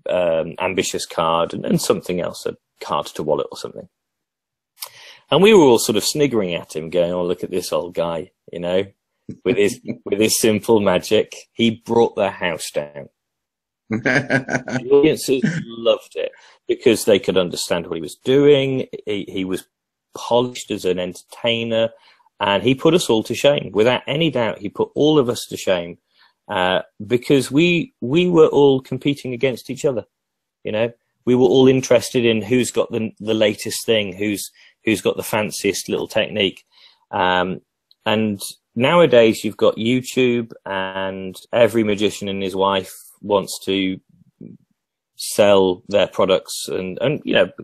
B: ambitious card and something else, a card to wallet or something. And we were all sort of sniggering at him, going, "Oh, look at this old guy, with his simple magic. He brought the house down." The audiences loved it because they could understand what he was doing. He was polished as an entertainer, and he put us all to shame. Without any doubt, he put all of us to shame, because we were all competing against each other. We were all interested in who's got the latest thing, who's got the fanciest little technique. And nowadays you've got YouTube, and every magician and his wife wants to sell their products, and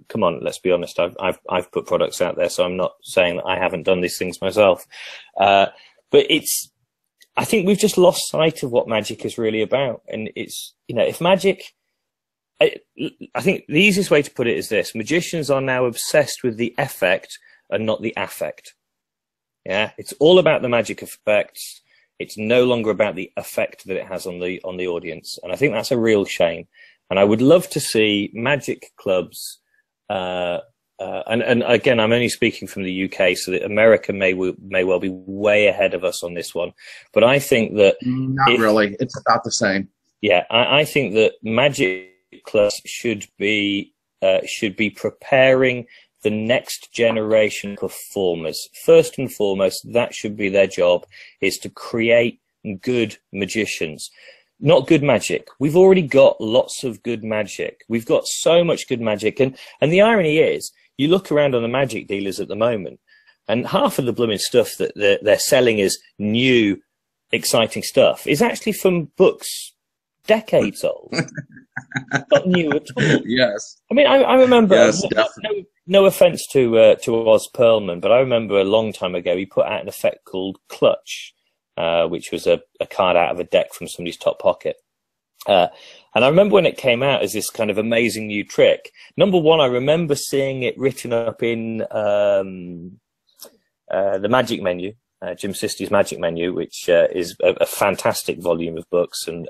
B: come on, let's be honest, I've put products out there, so I'm not saying that I haven't done these things myself, but I think we've just lost sight of what magic is really about. And it's, if magic, I think the easiest way to put it is this: magicians are now obsessed with the effect and not the affect. It's all about the magic effects. It's no longer about the effect that it has on the audience, and I think that's a real shame. And I would love to see magic clubs, and again, I'm only speaking from the UK, so that America may well be way ahead of us on this one. But I think that
A: really, it's about the same.
B: Yeah, I think that magic clubs should be preparing
C: the next generation performers. First and foremost, that should be their job, is to create good magicians. Not good magic. We've already got lots of good magic. We've got so much good magic. And the irony is, you look around on the magic dealers at the moment, and half of the blooming stuff that they're selling as new, exciting stuff is actually from books decades old. Not new at all.
A: Yes.
C: I mean, I remember,
A: yes,
C: no offense to Oz Perlman, but I remember a long time ago he put out an effect called Clutch, which was a card out of a deck from somebody's top pocket. And I remember when it came out as this kind of amazing new trick. Number one, I remember seeing it written up in the Magic Menu, Jim Sisty's Magic Menu, which is a fantastic volume of books. And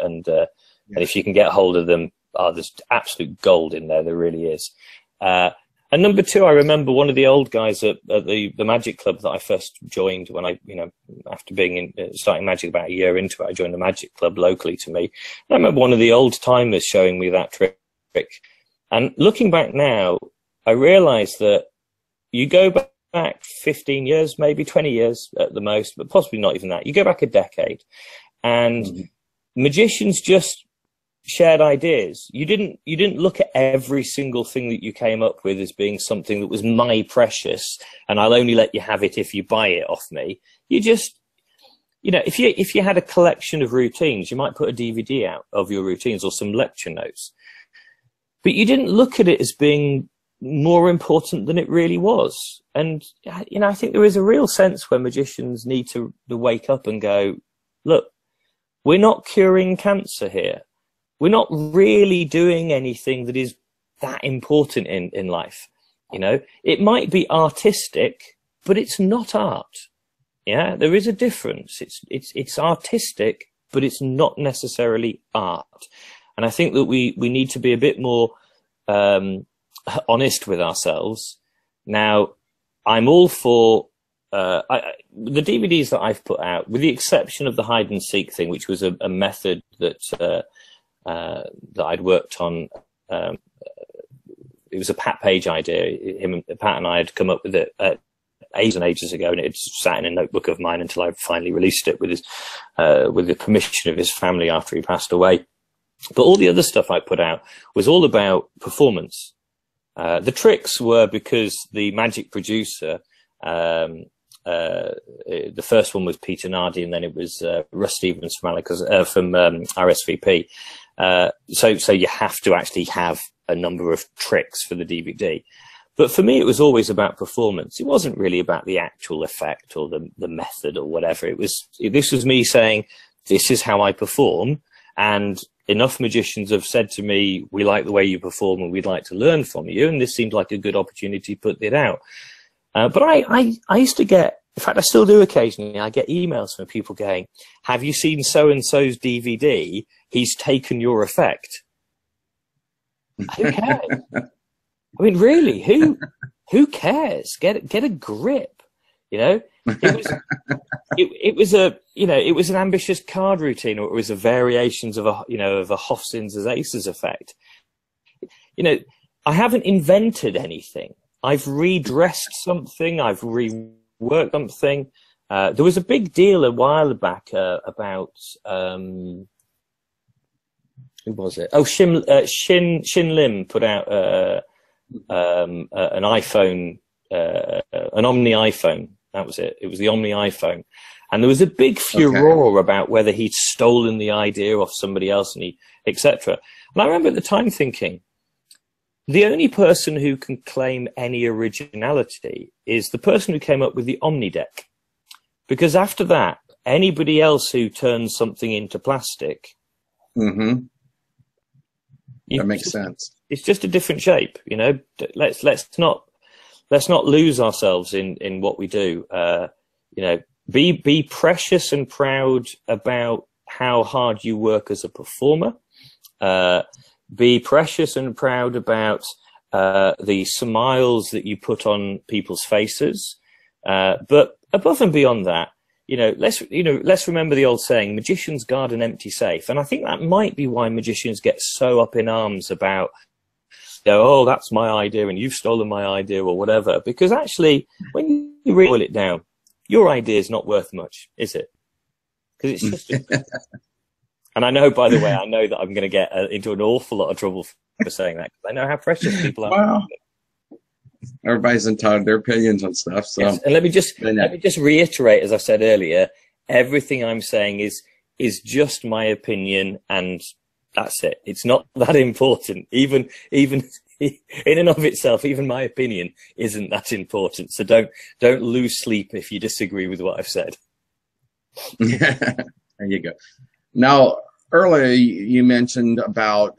C: if you can get hold of them, there's absolute gold in there. There really is. And number two, I remember one of the old guys at the Magic Club that I first joined when I, after being starting Magic about a year into it, I joined the Magic Club locally to me. And I remember one of the old timers showing me that trick. And looking back now, I realized that you go back 15 years, maybe 20 years at the most, but possibly not even that. You go back a decade, and magicians just shared ideas. You didn't look at every single thing that you came up with as being something that was my precious and I'll only let you have it if you buy it off me. You just, if you had a collection of routines, you might put a DVD out of your routines or some lecture notes, but you didn't look at it as being more important than it really was. And I think there is a real sense where magicians need to wake up and go, look, we're not curing cancer here. We're not really doing anything that is that important in life. It might be artistic, but it's not art. Yeah, there is a difference. It's artistic, but it's not necessarily art. And I think that we need to be a bit more honest with ourselves. Now, I'm all for the DVDs that I've put out, with the exception of the hide and seek thing, which was a method that I'd worked on. It was a Pat Page idea. Pat and I had come up with it ages and ages ago, and it sat in a notebook of mine until I finally released it with the permission of his family after he passed away. But all the other stuff I put out was all about performance. The tricks were because the magic producer, the first one was Peter Nardi, and then it was Russ Stevens from RSVP. So you have to actually have a number of tricks for the DVD. But for me, it was always about performance. It wasn't really about the actual effect or the method or whatever. This was me saying, this is how I perform. And enough magicians have said to me, we like the way you perform and we'd like to learn from you. And this seemed like a good opportunity to put it out. But I used to get, in fact, I still do occasionally, I get emails from people going, have you seen so-and-so's DVD? He's taken your effect. Who cares? I mean, really, who cares? Get a grip, It was an ambitious card routine, or it was a variations of a Hofzin's as Aces effect. I haven't invented anything. I've redressed something. I've reworked something. There was a big deal a while back about who was it? Oh, Shin Lim put out an iPhone, an Omni iPhone. That was it. It was the Omni iPhone. And there was a big furore about whether he'd stolen the idea off somebody else, and etc. And I remember at the time thinking, the only person who can claim any originality is the person who came up with the Omni deck. Because after that, anybody else who turns something into plastic,
A: that makes sense.
C: It's just a different shape, Let's not lose ourselves in what we do. Be precious and proud about how hard you work as a performer. Be precious and proud about the smiles that you put on people's faces. But above and beyond that, let's remember the old saying, magicians guard an empty safe. And I think that might be why magicians get so up in arms about go, oh, that's my idea and you've stolen my idea or whatever. Because actually, when you really boil it down, your idea is not worth much, is it? Because it's just and I know, by the way, I know that I'm going to get into an awful lot of trouble for saying that, because I know how precious people are.
A: Well, everybody's entitled to their opinions on stuff. So,
C: yes. And let me just reiterate, as I said earlier, everything I'm saying is just my opinion, and that's it. It's not that important. Even in and of itself, even my opinion isn't that important. So don't lose sleep if you disagree with what I've said.
A: There you go. Now, earlier you mentioned about,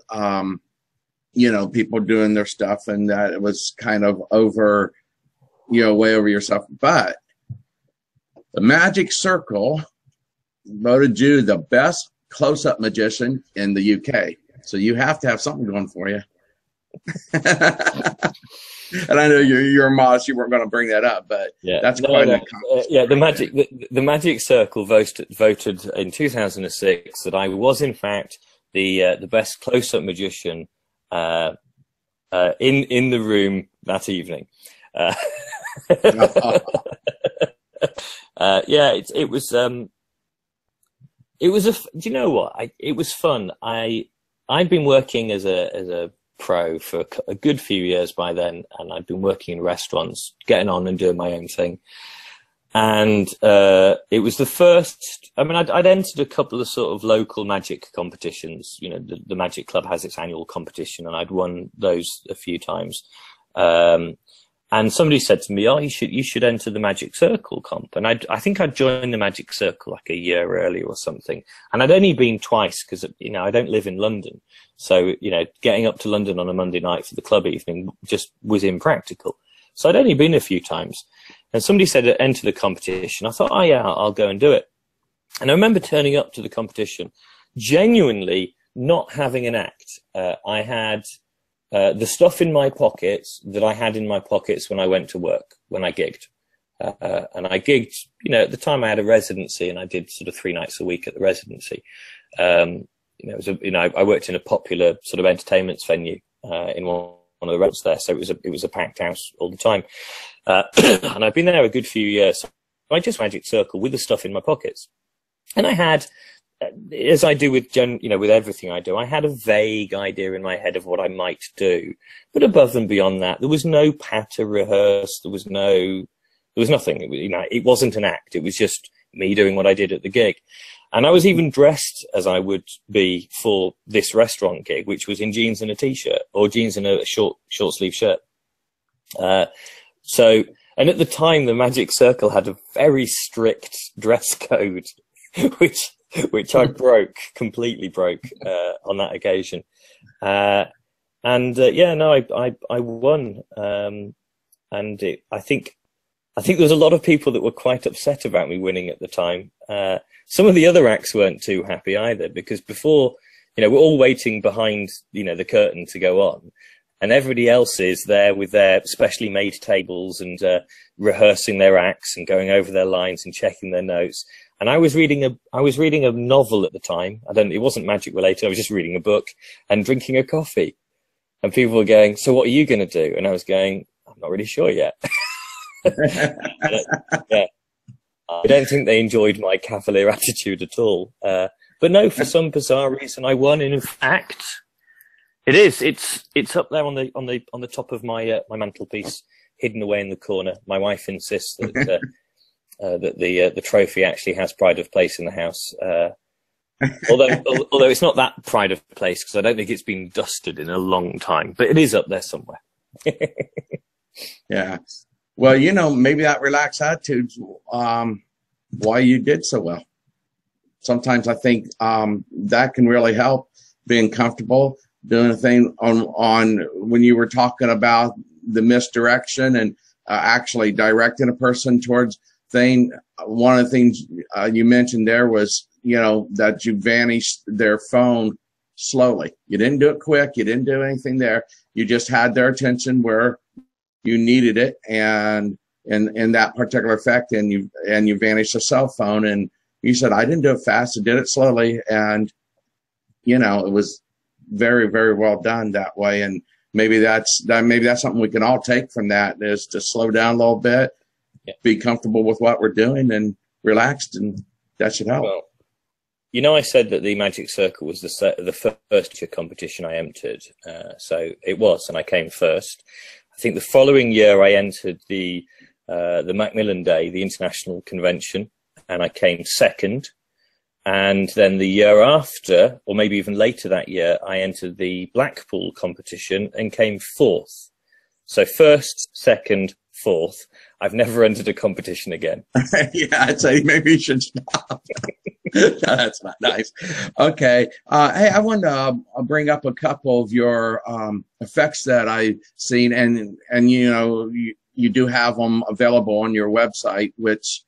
A: people doing their stuff and that it was kind of over, way over yourself. But the Magic Circle voted you the best close-up magician in the UK. So you have to have something going for you. And I know you're modest, you weren't going to bring that up, but that's quite an accomplishment.
C: The Magic Circle voted in 2006 that I was in fact the best close-up magician in the room that evening. It was do you know what? It was fun. I'd been working as a pro for a good few years by then, and I'd been working in restaurants, getting on and doing my own thing. And it was the first. I mean, I'd entered a couple of sort of local magic competitions. The Magic Club has its annual competition, and I'd won those a few times. And somebody said to me, "Oh, you should enter the Magic Circle comp." And I think I'd joined the Magic Circle like a year earlier or something. And I'd only been twice because I don't live in London, so getting up to London on a Monday night for the club evening just was impractical. So I'd only been a few times. And somebody said enter the competition. I thought, oh yeah, I'll go and do it. And I remember turning up to the competition, genuinely not having an act. I had the stuff in my pockets that I had in my pockets when I went to work, when I gigged. And I gigged, at the time I had a residency and I did sort of 3 nights a week at the residency. I worked in a popular sort of entertainments venue in one of the restaurants there. So it was a packed house all the time. And I've been there a good few years. So I just Magic Circle with the stuff in my pockets. And I had, as I do with with everything I do, I had a vague idea in my head of what I might do. But above and beyond that, there was no patter rehearsed. There was nothing. It wasn't an act. It was just me doing what I did at the gig. And I was even dressed as I would be for this restaurant gig, which was in jeans and a t-shirt, or jeans and a short sleeve shirt. And at the time, the Magic Circle had a very strict dress code, which I completely broke on that occasion. I won. I think there was a lot of people that were quite upset about me winning at the time. Some of the other acts weren't too happy either, because before, we're all waiting behind, the curtain to go on. And everybody else is there with their specially made tables and rehearsing their acts and going over their lines and checking their notes. And I was reading a novel at the time. It wasn't magic related. I was just reading a book and drinking a coffee. And people were going, "So what are you going to do?" And I was going, "I'm not really sure yet." I don't think they enjoyed my cavalier attitude at all. But no, for some bizarre reason, I won. And in fact, it is. It's up there on the top of my my mantelpiece, hidden away in the corner. My wife insists that that the trophy actually has pride of place in the house. Although it's not that pride of place, because I don't think it's been dusted in a long time. But it is up there somewhere.
A: Yeah. Well, maybe that relaxed attitude's why you did so well. Sometimes I think that can really help, being comfortable doing a thing on when you were talking about the misdirection and actually directing a person towards thing. One of the things you mentioned there was, that you vanished their phone slowly. You didn't do it quick. You didn't do anything there. You just had their attention where you needed it, and in that particular effect, and you vanished the cell phone. And you said, "I didn't do it fast. I did it slowly," and it was very, very well done that way. And maybe that's something we can all take from that, is to slow down a little bit, be comfortable with what we're doing, and relaxed, and that should help.
C: Well, you know, I said that the Magic Circle was the first competition I entered, so it was, and I came first. I think the following year I entered the Macmillan Day, the international convention, and I came second. And then the year after, or maybe even later that year, I entered the Blackpool competition and came fourth. So first, second, fourth. I've never entered a competition again.
A: Yeah, I'd say maybe you should stop. No, that's not nice. Okay. Hey, I wanted to bring up a couple of your effects that I've seen, and you know, you do have them available on your website, which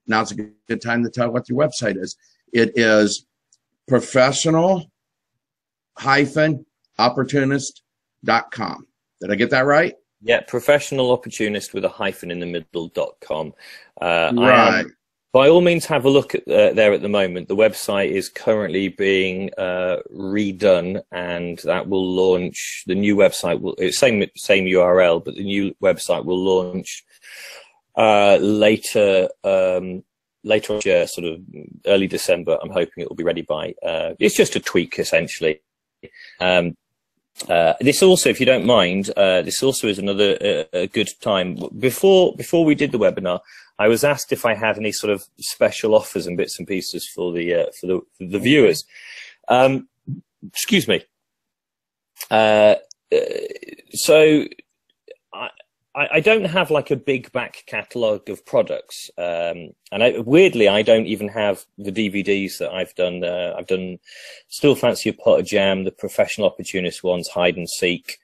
A: now's a good time to tell what your website is. It is professional-opportunist.com. Did I get that right?
C: Yeah, professional opportunist with a hyphen in the middle.com.
A: Right.
C: By all means, have a look at there at the moment. The website is currently being redone, and that will launch. The new website will, it's same URL, but the new website will launch later this year, sort of early December. I'm hoping it will be ready by. It's just a tweak, essentially. This also, if you don't mind, this also is another a good time. Before we did the webinar, I was asked if I had any sort of special offers and bits and pieces for the viewers. Excuse me. So I don't have like a big back catalogue of products, and weirdly, I don't even have the DVDs that I've done. I've done Still Fancy a Pot of Jam, the Professional Opportunist ones, Hide and Seek.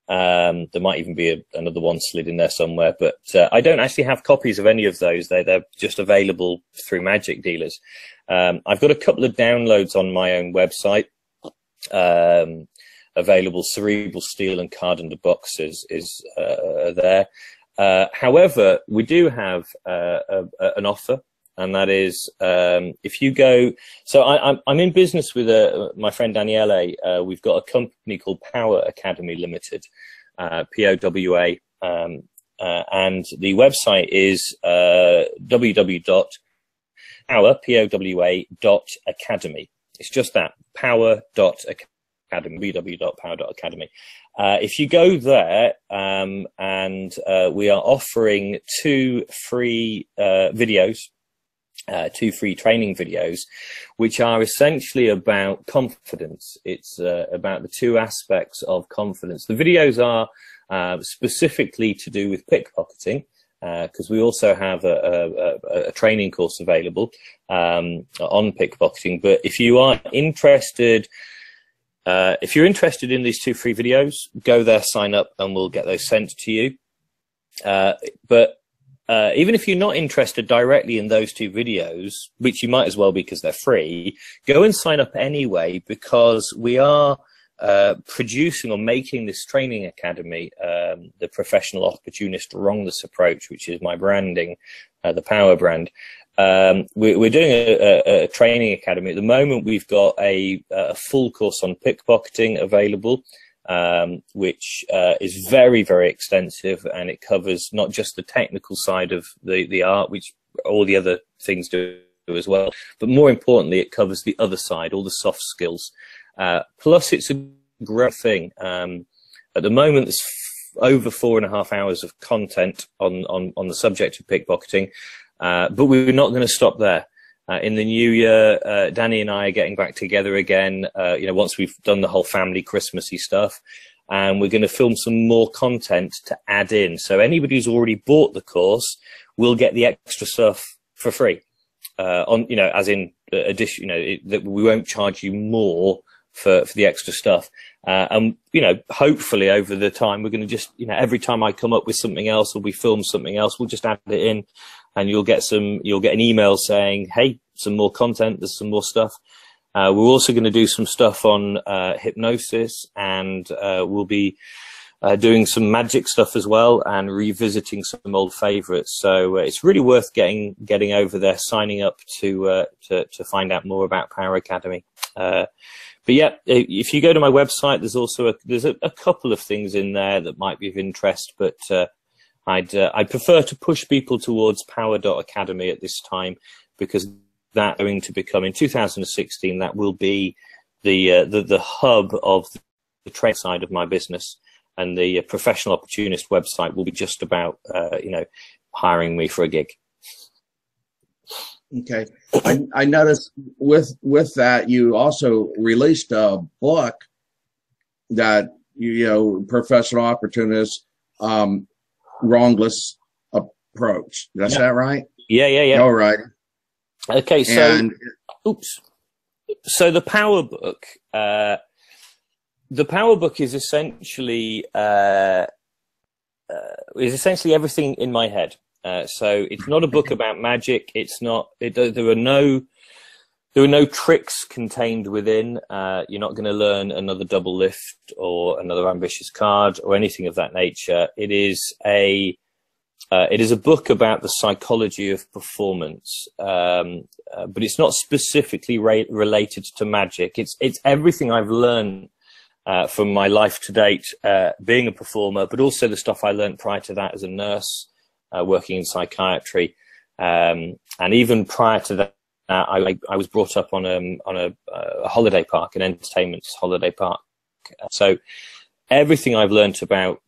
C: There might even be another one slid in there somewhere, but I don't actually have copies of any of those. They're just available through Magic dealers. I've got a couple of downloads on my own website. Available. Cerebral Steel and Card Under Box is there. However, we do have an offer, and that is if you go. So I'm in business with my friend Daniele. We've got a company called Power Academy Limited, POWA, and the website is www.power.academy. It's just that, power.academy. www.power.academy. If you go there, and we are offering two free videos, two free training videos, which are essentially about confidence. It's about the two aspects of confidence. The videos are specifically to do with pickpocketing, because we also have a training course available on pickpocketing. But if you are interested, if you're interested in these two free videos, go there, sign up, and we'll get those sent to you. But even if you're not interested directly in those two videos, which you might as well be because they're free, go and sign up anyway, because we are producing or making this training academy, the Professional Opportunist Wrongless Approach, which is my branding, the Power brand. We're doing a training academy. At the moment, we've got a full course on pickpocketing available, which is very, very extensive, and it covers not just the technical side of the art, which all the other things do as well, but more importantly, it covers the other side, all the soft skills. Plus, it's a great thing. At the moment, there's over 4.5 hours of content on the subject of pickpocketing. But we're not going to stop there. In the new year, Danny and I are getting back together again, once we've done the whole family Christmassy stuff, and we're going to film some more content to add in. So anybody who's already bought the course will get the extra stuff for free, as in addition, that we won't charge you more for the extra stuff. And, hopefully over the time, we're going to just, every time I come up with something else or we film something else, we'll just add it in. And you'll get an email saying, hey, some more content, there's some more stuff. We're also going to do some stuff on hypnosis, and we'll be doing some magic stuff as well, and revisiting some old favorites. So it's really worth getting over there, signing up to find out more about Power Academy. But yeah, if you go to my website, there's also a couple of things in there that might be of interest, but I'd prefer to push people towards Power.Academy at this time, because that's going to become, in 2016, that will be the hub of the trade side of my business, and the Professional Opportunist website will be just about hiring me for a gig.
A: Okay. I noticed with that you also released a book that Professional Opportunist Wrongless Approach. That's that right?
C: Yeah.
A: All right.
C: Okay, so So the Power Book, is essentially everything in my head. So it's not a book about magic. It's not. There are no tricks contained within. You're not going to learn another double lift or another ambitious card or anything of that nature. It is a book about the psychology of performance, but it's not specifically related to magic. It's everything I've learned from my life to date, being a performer, but also the stuff I learned prior to that as a nurse, working in psychiatry, and even prior to that, I was brought up on a holiday park, an entertainment holiday park. So everything I've learned about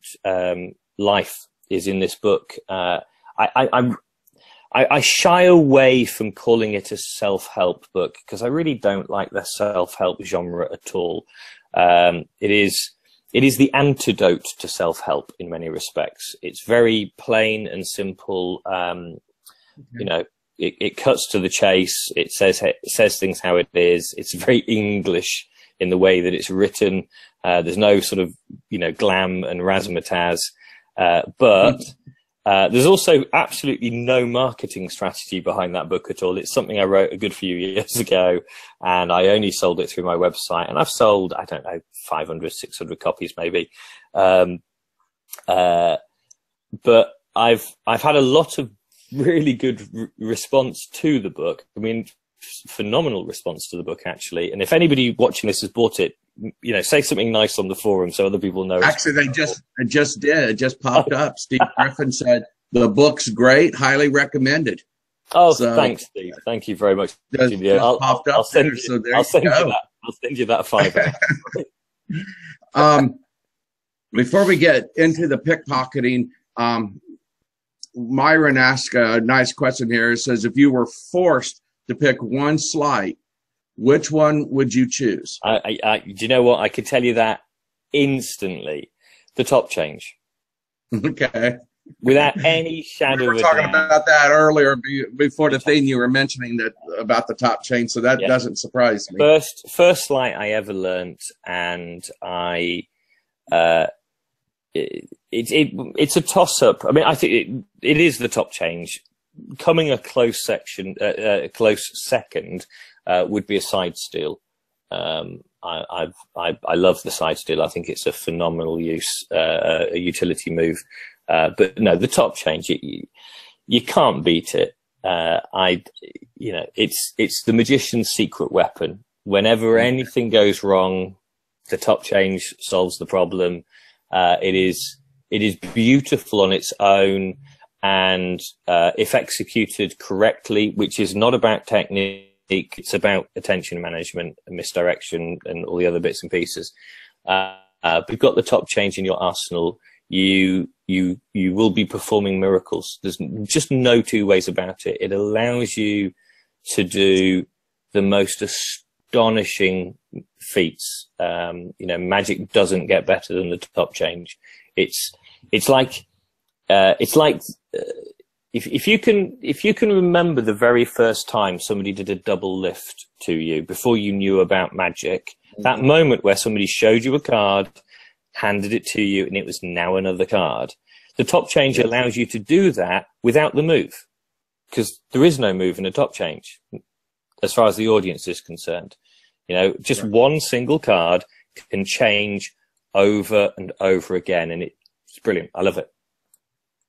C: life is in this book. I shy away from calling it a self-help book, because I really don't like the self-help genre at all. It is the antidote to self-help in many respects. It's very plain and simple. It cuts to the chase. It says things how it is. It's very English in the way that it's written. There's no sort of, glam and razzmatazz. But there's also absolutely no marketing strategy behind that book at all. It's something I wrote a good few years ago, and I only sold it through my website. And I've sold, 500, 600 copies maybe. But I've had a lot of really good response to the book. I mean, phenomenal response to the book, actually. And if anybody watching this has bought it, say something nice on the forum so other people know.
A: Actually, it just popped up. Steve Griffin said the book's great, highly recommended.
C: Oh, so, thanks, Steve. Thank you very much. I'll send you that $5.
A: Before we get into the pickpocketing, Myron asked a nice question here. It says, if you were forced to pick one sleight, which one would you choose?
C: Do you know what? I could tell you that instantly. The top change.
A: Okay.
C: Without any shadow of a doubt.
A: We were talking about that earlier before the thing you were mentioning that about the top change, so that doesn't surprise me.
C: First sleight I ever learnt, and it's a toss-up. I mean, I think it is the top change. Coming a close second would be a side steal. I love the side steal. I think it's a phenomenal a utility move. But no, the top change, you can't beat it. It's the magician's secret weapon. Whenever anything goes wrong, the top change solves the problem. It is beautiful on its own, and if executed correctly, which is not about technique, it's about attention management and misdirection and all the other bits and pieces. You've got the top change in your arsenal. You will be performing miracles. There's just no two ways about it. It allows you to do the most astonishing feats. Magic doesn't get better than the top change. It's like if you can remember the very first time somebody did a double lift to you before you knew about magic, that moment where somebody showed you a card, handed it to you, and it was now another card. The top change allows you to do that without the move, because there is no move in a top change as far as the audience is concerned. Just one single card can change over and over again, and it's brilliant. I love it.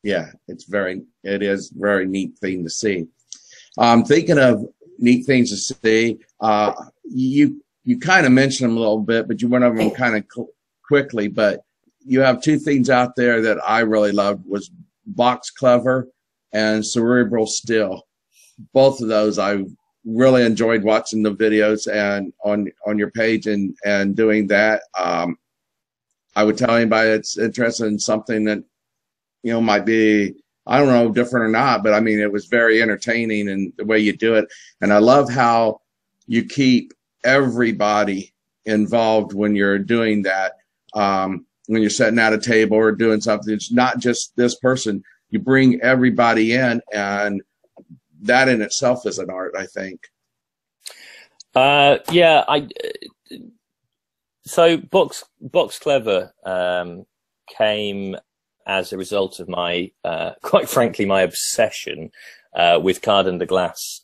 A: Yeah, it is very neat thing to see. Thinking of neat things to see, you kind of mentioned them a little bit, but you went over them kind of quickly. But you have two things out there that I really loved was Box Clever and Cerebral Still. Both of those I really enjoyed watching the videos and on your page and doing that. I would tell anybody that's interested in something that, you know, might be, I don't know, different or not, but I mean, it was very entertaining in the way you do it. And I love how you keep everybody involved when you're doing that. When you're setting out a table or doing something, it's not just this person. You bring everybody in, and that in itself is an art, I think.
C: So Box Clever came as a result of my, quite frankly, my obsession with Card Under Glass,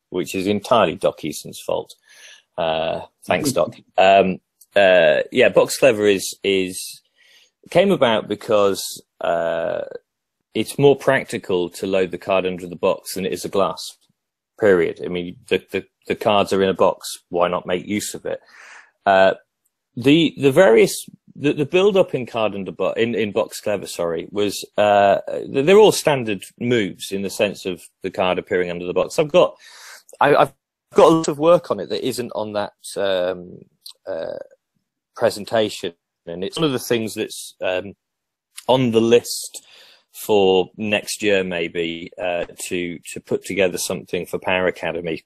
C: which is entirely Doc Eason's fault. Thanks, Doc. Box Clever came about because it's more practical to load the card under the box than it is a glass. Period. I mean, the cards are in a box. Why not make use of it? The build up in in Box Clever, was they're all standard moves in the sense of the card appearing under the box. I've got a lot of work on it that isn't on that presentation, and it's one of the things that's on the list for next year, maybe to put together something for Power Academy,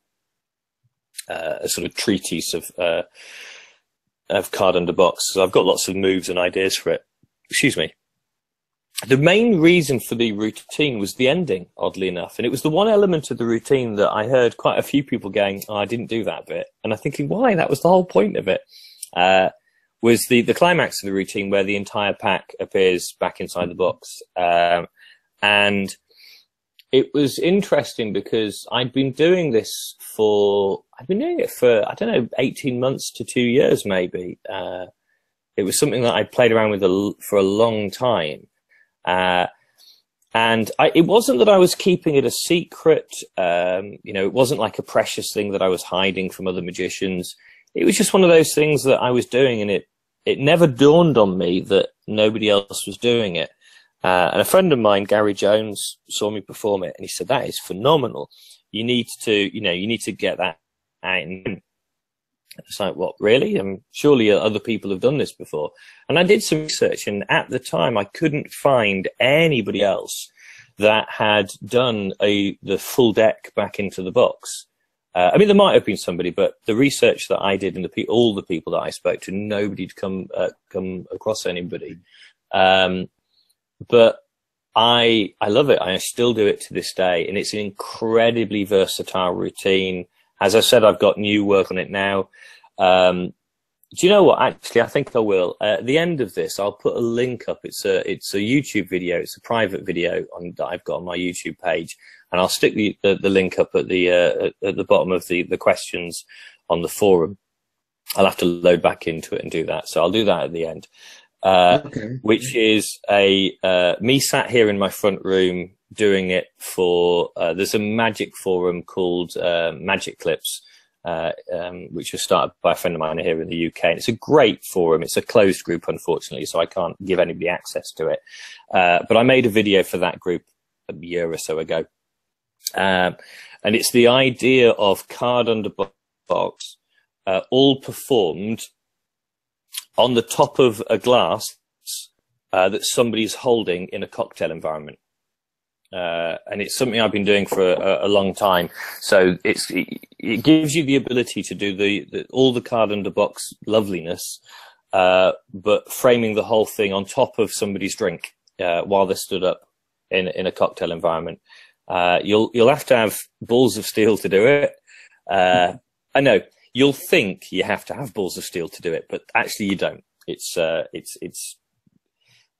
C: a sort of treatise of card under box. So I've got lots of moves and ideas for it. Excuse me. The main reason for the routine was the ending, oddly enough. And it was the one element of the routine that I heard quite a few people going, oh, I didn't do that bit. And I'm thinking, why? That was the whole point of it. Was the climax of the routine where the entire pack appears back inside the box. And it was interesting because I'd been doing it for, I don't know, 18 months to 2 years, maybe. It was something that I played around with for a long time. And it wasn't that I was keeping it a secret. It wasn't like a precious thing that I was hiding from other magicians. It was just one of those things that I was doing, and it never dawned on me that nobody else was doing it. And a friend of mine, Gary Jones, saw me perform it, and he said, that is phenomenal. You need to get that out. And it's like, what, really? Surely other people have done this before. And I did some research, and at the time I couldn't find anybody else that had done the full deck back into the box. I mean, there might have been somebody, but the research that I did and all the people that I spoke to, nobody had come across anybody. But I love it. I still do it to this day, and it's an incredibly versatile routine. As I said, I've got new work on it now. Do you know what? Actually, I think I will. At the end of this, I'll put a link up. It's a YouTube video. It's a private video that I've got on my YouTube page, and I'll stick the link up at the bottom of the questions on the forum. I'll have to load back into it and do that. So I'll do that at the end. Okay. Which is me sat here in my front room doing it for, there's a magic forum called Magic Clips, which was started by a friend of mine here in the UK. And it's a great forum. It's a closed group, unfortunately, so I can't give anybody access to it. But I made a video for that group a year or so ago. And it's the idea of card under box, all performed on the top of a glass that somebody's holding in a cocktail environment. And it's something I've been doing for a long time. So it gives you the ability to do all the card under box loveliness, but framing the whole thing on top of somebody's drink while they're stood up in a cocktail environment. You'll have to have balls of steel to do it. I know you'll think you have to have balls of steel to do it, but actually you don't.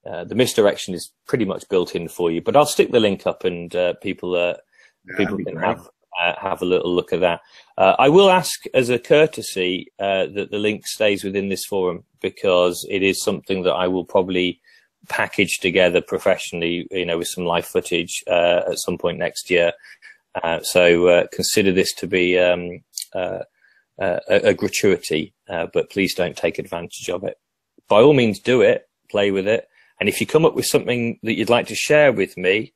C: The misdirection is pretty much built in for you, but I'll stick the link up, and people can have a little look at that. I will ask as a courtesy that the link stays within this forum, because it is something that I will probably package together professionally, with some live footage at some point next year. So consider this to be a gratuity, but please don't take advantage of it. By all means, do it, play with it. And if you come up with something that you'd like to share with me,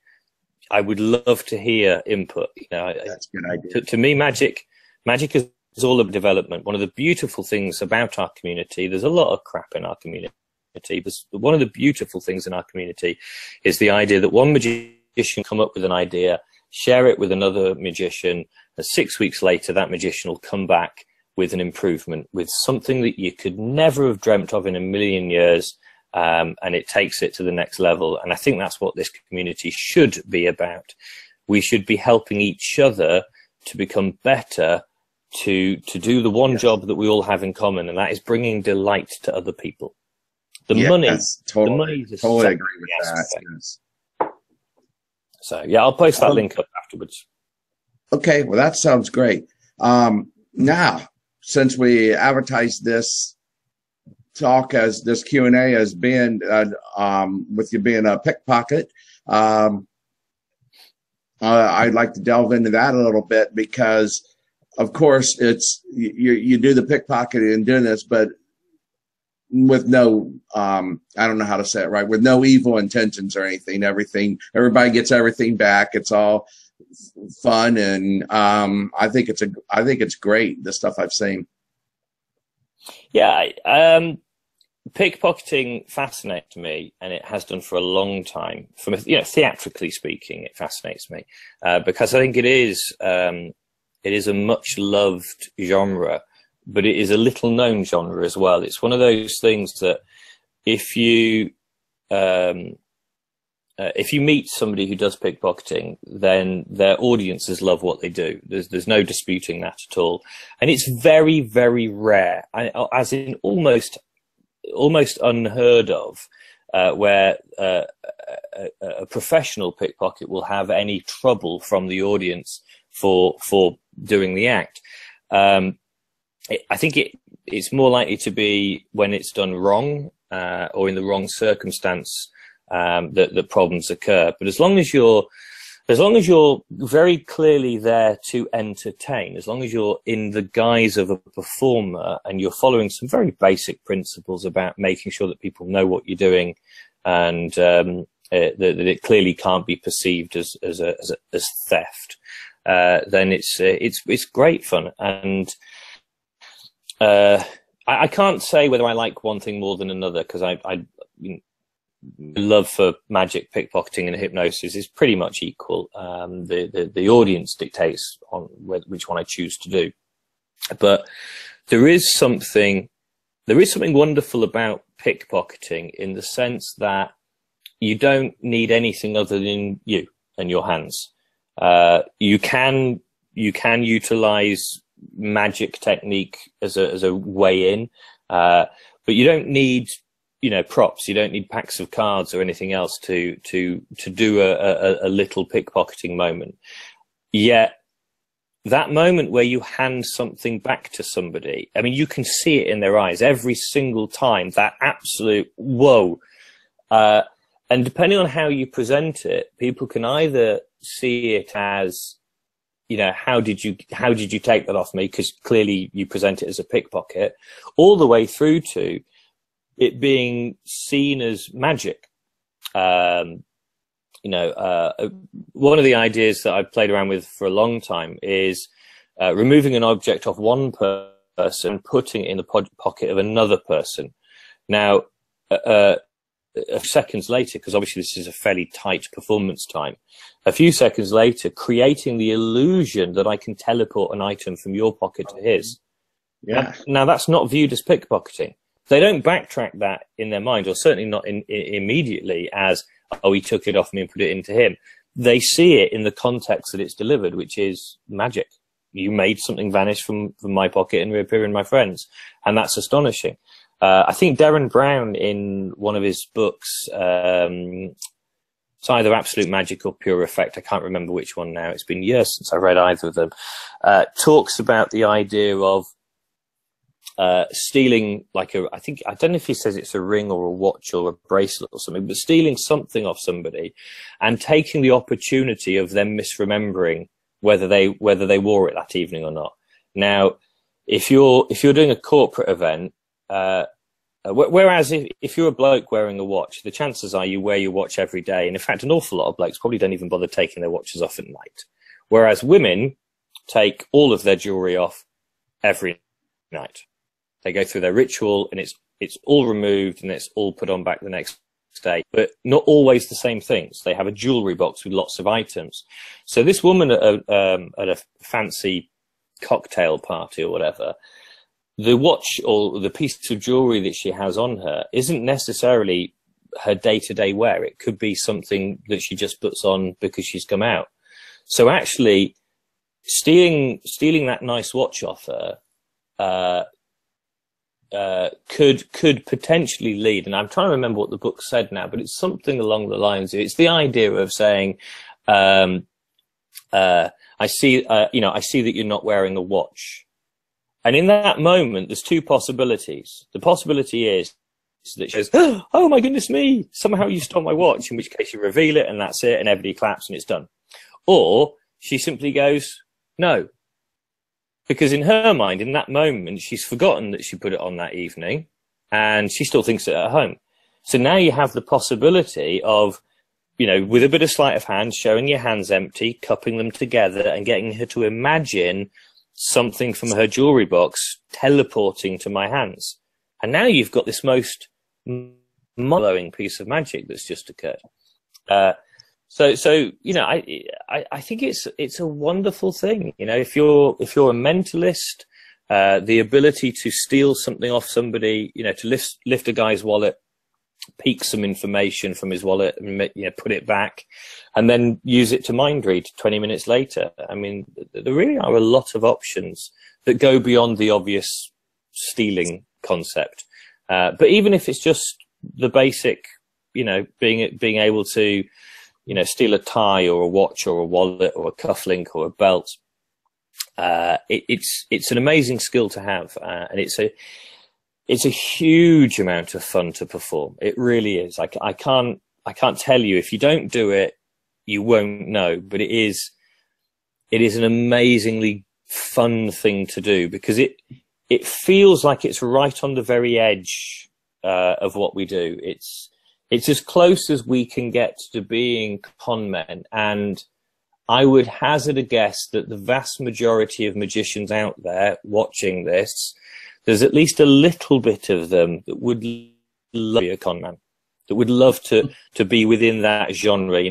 C: I would love to hear input.
A: That's a good idea.
C: To me, magic is all about development. One of the beautiful things about our community, there's a lot of crap in our community, but one of the beautiful things in our community is the idea that one magician come up with an idea, share it with another magician, and 6 weeks later, that magician will come back with an improvement, with something that you could never have dreamt of in a million years. And it takes it to the next level. And I think that's what this community should be about. We should be helping each other to become better, to do the one job that we all have in common, and that is bringing delight to other people. The money is
A: totally agree with that. Yes.
C: So yeah, I'll post that link up afterwards.
A: Okay, well that sounds great. Now, since we advertised this talk as this Q&A as being with you being a pickpocket, I'd like to delve into that a little bit, because of course it's you do the pickpocketing and doing this, but with no I don't know how to say it right, with no evil intentions or anything. Everybody gets everything back. It's all fun, and I think it's great, the stuff I've seen.
C: Yeah, pickpocketing fascinates me, and it has done for a long time. From theatrically speaking, it fascinates me because I think it is a much loved genre, but it is a little known genre as well. It's one of those things that if you meet somebody who does pickpocketing, then their audiences love what they do. There's no disputing that at all, and it's very, very rare, as in almost unheard of, where a professional pickpocket will have any trouble from the audience for doing the act. I think it's more likely to be when it's done wrong or in the wrong circumstance that problems occur. But as long as you're very clearly there to entertain, as long as you're in the guise of a performer and you're following some very basic principles about making sure that people know what you're doing, and that it clearly can't be perceived as theft, then it's great fun. And I can't say whether I like one thing more than another, because I love for magic, pickpocketing, and hypnosis is pretty much equal. The audience dictates on which one I choose to do. But there is something wonderful about pickpocketing, in the sense that you don't need anything other than you and your hands. You can utilize magic technique as a way in, but you don't need props. You don't need packs of cards or anything else to do a little pickpocketing moment. Yet that moment where you hand something back to somebody, I mean, you can see it in their eyes every single time, that absolute whoa. And depending on how you present it, people can either see it as, how did you take that off me? Because clearly you present it as a pickpocket, all the way through to it being seen as magic. One of the ideas that I've played around with for a long time is removing an object off one person, putting it in the pocket of another person. Now, a few seconds later, because obviously this is a fairly tight performance time, a few seconds later, creating the illusion that I can teleport an item from your pocket to his.
A: Yeah.
C: Now that's not viewed as pickpocketing. They don't backtrack that in their mind, or certainly not immediately as, oh, he took it off me and put it into him. They see it in the context that it's delivered, which is magic. You made something vanish from my pocket and reappear in my friend's. And that's astonishing. I think Derren Brown, in one of his books, it's either Absolute Magic or Pure Effect, I can't remember which one now, it's been years since I read either of them, talks about the idea of stealing, I don't know if he says it's a ring or a watch or a bracelet or something, but stealing something off somebody and taking the opportunity of them misremembering whether they wore it that evening or not. Now, if you're doing a corporate event, whereas if you're a bloke wearing a watch, the chances are you wear your watch every day. And in fact, an awful lot of blokes probably don't even bother taking their watches off at night. Whereas women take all of their jewelry off every night. They go through their ritual and it's all removed and it's all put on back the next day, but not always the same things. They have a jewelry box with lots of items. So this woman at a fancy cocktail party or whatever, the watch or the piece of jewelry that she has on her isn't necessarily her day-to-day wear. It could be something that she just puts on because she's come out. So actually stealing that nice watch off her could potentially lead, and I'm trying to remember what the book said now, but it's something along the lines of, it's the idea of saying, I see that you're not wearing a watch. And in that moment, there's two possibilities. The possibility is that she says, oh my goodness me, somehow you stole my watch, in which case you reveal it and that's it, and everybody claps and it's done. Or she simply goes, no. Because in her mind, in that moment, she's forgotten that she put it on that evening and she still thinks it at home. So now you have the possibility of, with a bit of sleight of hand, showing your hands empty, cupping them together and getting her to imagine something from her jewelry box teleporting to my hands. And now you've got this most mind-blowing piece of magic that's just occurred. So I think it's a wonderful thing. If you're a mentalist, the ability to steal something off somebody, to lift a guy's wallet, peek some information from his wallet and put it back, and then use it to mind read 20 minutes later. I mean, there really are a lot of options that go beyond the obvious stealing concept. But even if it's just the basic, being able to, steal a tie or a watch or a wallet or a cufflink or a belt, it's an amazing skill to have, and it's a huge amount of fun to perform. It really is. I can't tell you, if you don't do it, you won't know. But it is an amazingly fun thing to do, because it feels like it's right on the very edge of what we do. It's as close as we can get to being con men. And I would hazard a guess that the vast majority of magicians out there watching this, there's at least a little bit of them that would love to be a con man, that would love to be within that genre.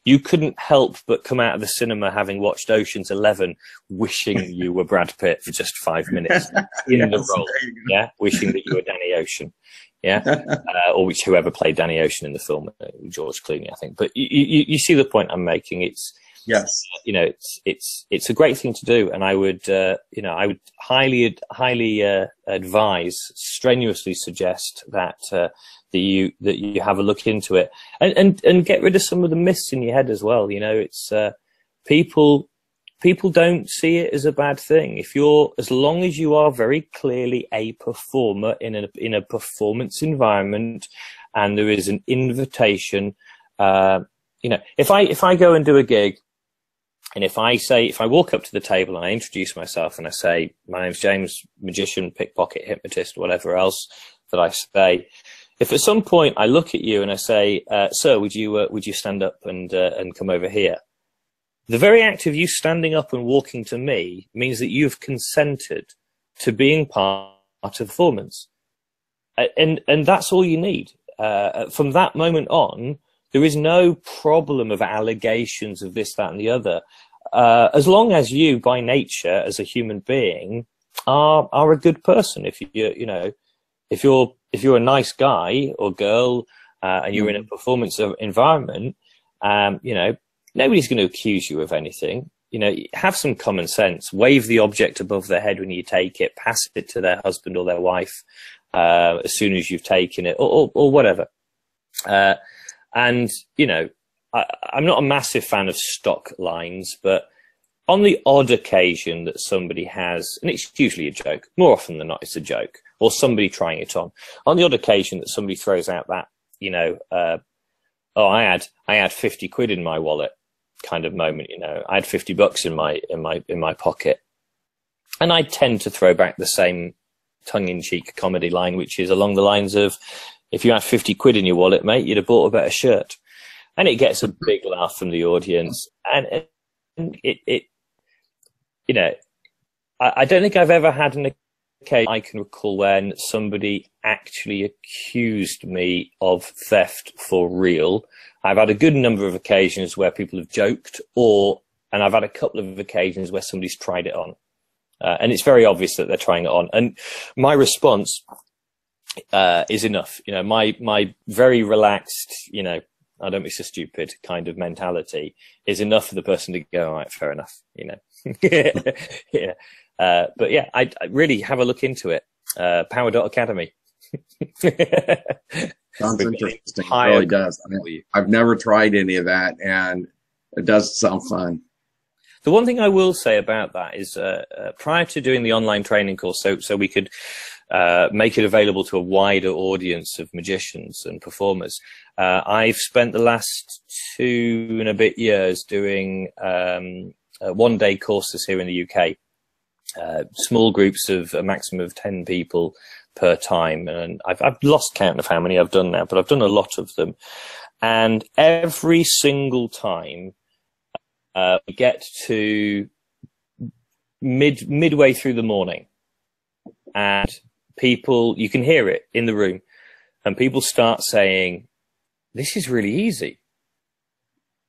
C: You couldn't help but come out of the cinema having watched Ocean's 11, wishing you were Brad Pitt for just 5 minutes in the role. Yeah, wishing that you were Danny Ocean. Yeah, or whoever played Danny Ocean in the film, George Clooney, I think. But you see the point I'm making. It's a great thing to do, and I would highly advise, strenuously suggest that you have a look into it, and get rid of some of the myths in your head as well. It's people don't see it as a bad thing. As long as you are very clearly a performer in a performance environment, and there is an invitation, if I go and do a gig, and if I walk up to the table and I introduce myself and I say, my name's James, magician, pickpocket, hypnotist, whatever else that I say, if at some point I look at you and I say, sir, would you stand up and come over here? The very act of you standing up and walking to me means that you've consented to being part of the performance. And that's all you need. From that moment on, there is no problem of allegations of this, that, and the other. As long as you, by nature, as a human being, are a good person. If you're a nice guy or girl, and you're in a performance environment, nobody's going to accuse you of anything. Have some common sense. Wave the object above their head when you take it. Pass it to their husband or their wife as soon as you've taken it, or whatever. I'm not a massive fan of stock lines, but on the odd occasion that somebody has, and it's usually a joke, more often than not it's a joke, or somebody trying it on the odd occasion that somebody throws out that, I had 50 quid in my wallet kind of moment, I had $50 in my pocket. And I tend to throw back the same tongue-in-cheek comedy line, which is along the lines of, if you had 50 quid in your wallet, mate, you'd have bought a better shirt. And it gets a big laugh from the audience. And it you know, I don't think I've ever had an occasion I can recall when somebody actually accused me of theft for real. I've had a good number of occasions where people have joked, and I've had a couple of occasions where somebody's tried it on. And it's very obvious that they're trying it on. And my response is enough. You know, my very relaxed, you know, I don't be so stupid kind of mentality is enough for the person to go, all right, fair enough, you know. Yeah. But yeah, I really have a look into it. Power.academy.
A: Sounds interesting. It really does. I mean, I've never tried any of that, and it does sound fun.
C: The one thing I will say about that is prior to doing the online training course, so we could make it available to a wider audience of magicians and performers, I've spent the last 2 and a bit years doing one-day courses here in the UK. Small groups of a maximum of 10 people per time. And I've lost count of how many I've done now, but I've done a lot of them. And every single time we get to midway through the morning, and people, you can hear it in the room, and people start saying, this is really easy.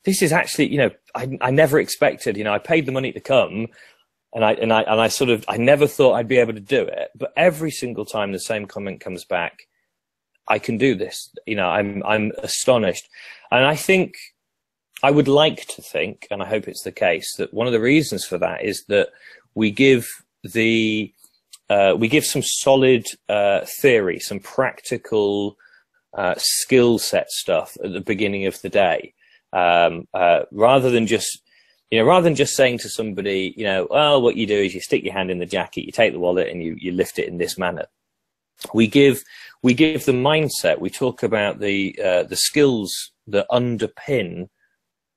C: This is actually, you know, I never expected, you know, I paid the money to come, and I never thought I'd be able to do it. But every single time the same comment comes back, I can do this. You know, I'm astonished. And I would like to think, and I hope it's the case, that one of the reasons for that is that we give some solid theory, some practical skill set stuff at the beginning of the day, rather than just saying to somebody, you know, well, what you do is you stick your hand in the jacket, you take the wallet, and you lift it in this manner. We give the mindset. We talk about the skills that underpin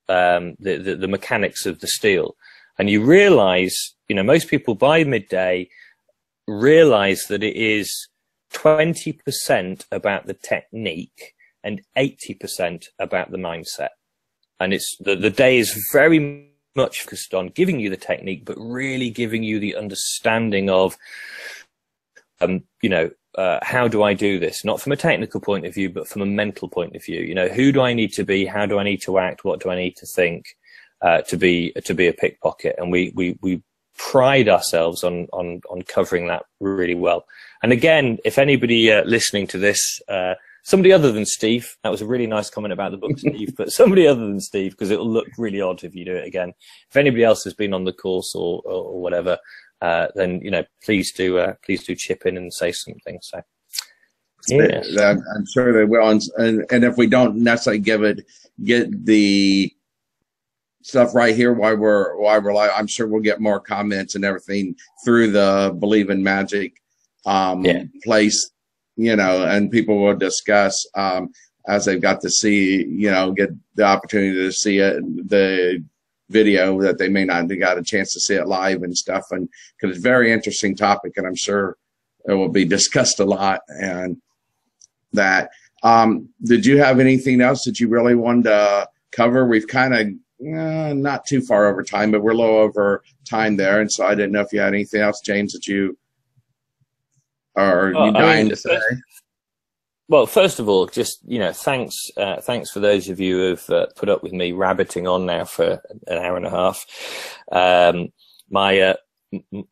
C: the mechanics of the steel, and you realize, you know, most people by midday realize that it is 20% about the technique and 80% about the mindset. And it's the day is very much focused on giving you the technique, but really giving you the understanding of, how do I do this? Not from a technical point of view, but from a mental point of view. You know, who do I need to be? How do I need to act? What do I need to think to be a pickpocket? And we pride ourselves on covering that really well. And again, if anybody listening to this, somebody other than Steve, that was a really nice comment about the book, Steve, but somebody other than Steve, because it'll look really odd if you do it again. If anybody else has been on the course or whatever, then, you know, please do chip in and say something. So, yeah.
A: I'm sure they will. And if we don't necessarily get the stuff right here while we're live, I'm sure we'll get more comments and everything through the Believe in Magic place, you know, and people will discuss as they've got to see, you know, get the opportunity to see it, the video that they may not have got a chance to see it live and stuff. And because it's a very interesting topic, and I'm sure it will be discussed a lot. And that, did you have anything else that you really wanted to cover? We've kind of not too far over time, but we're low over time there. And so I didn't know if you had anything else, James, that you are dying to say.
C: Well, first of all, just, you know, thanks for those of you who've put up with me rabbiting on now for an hour and a half. My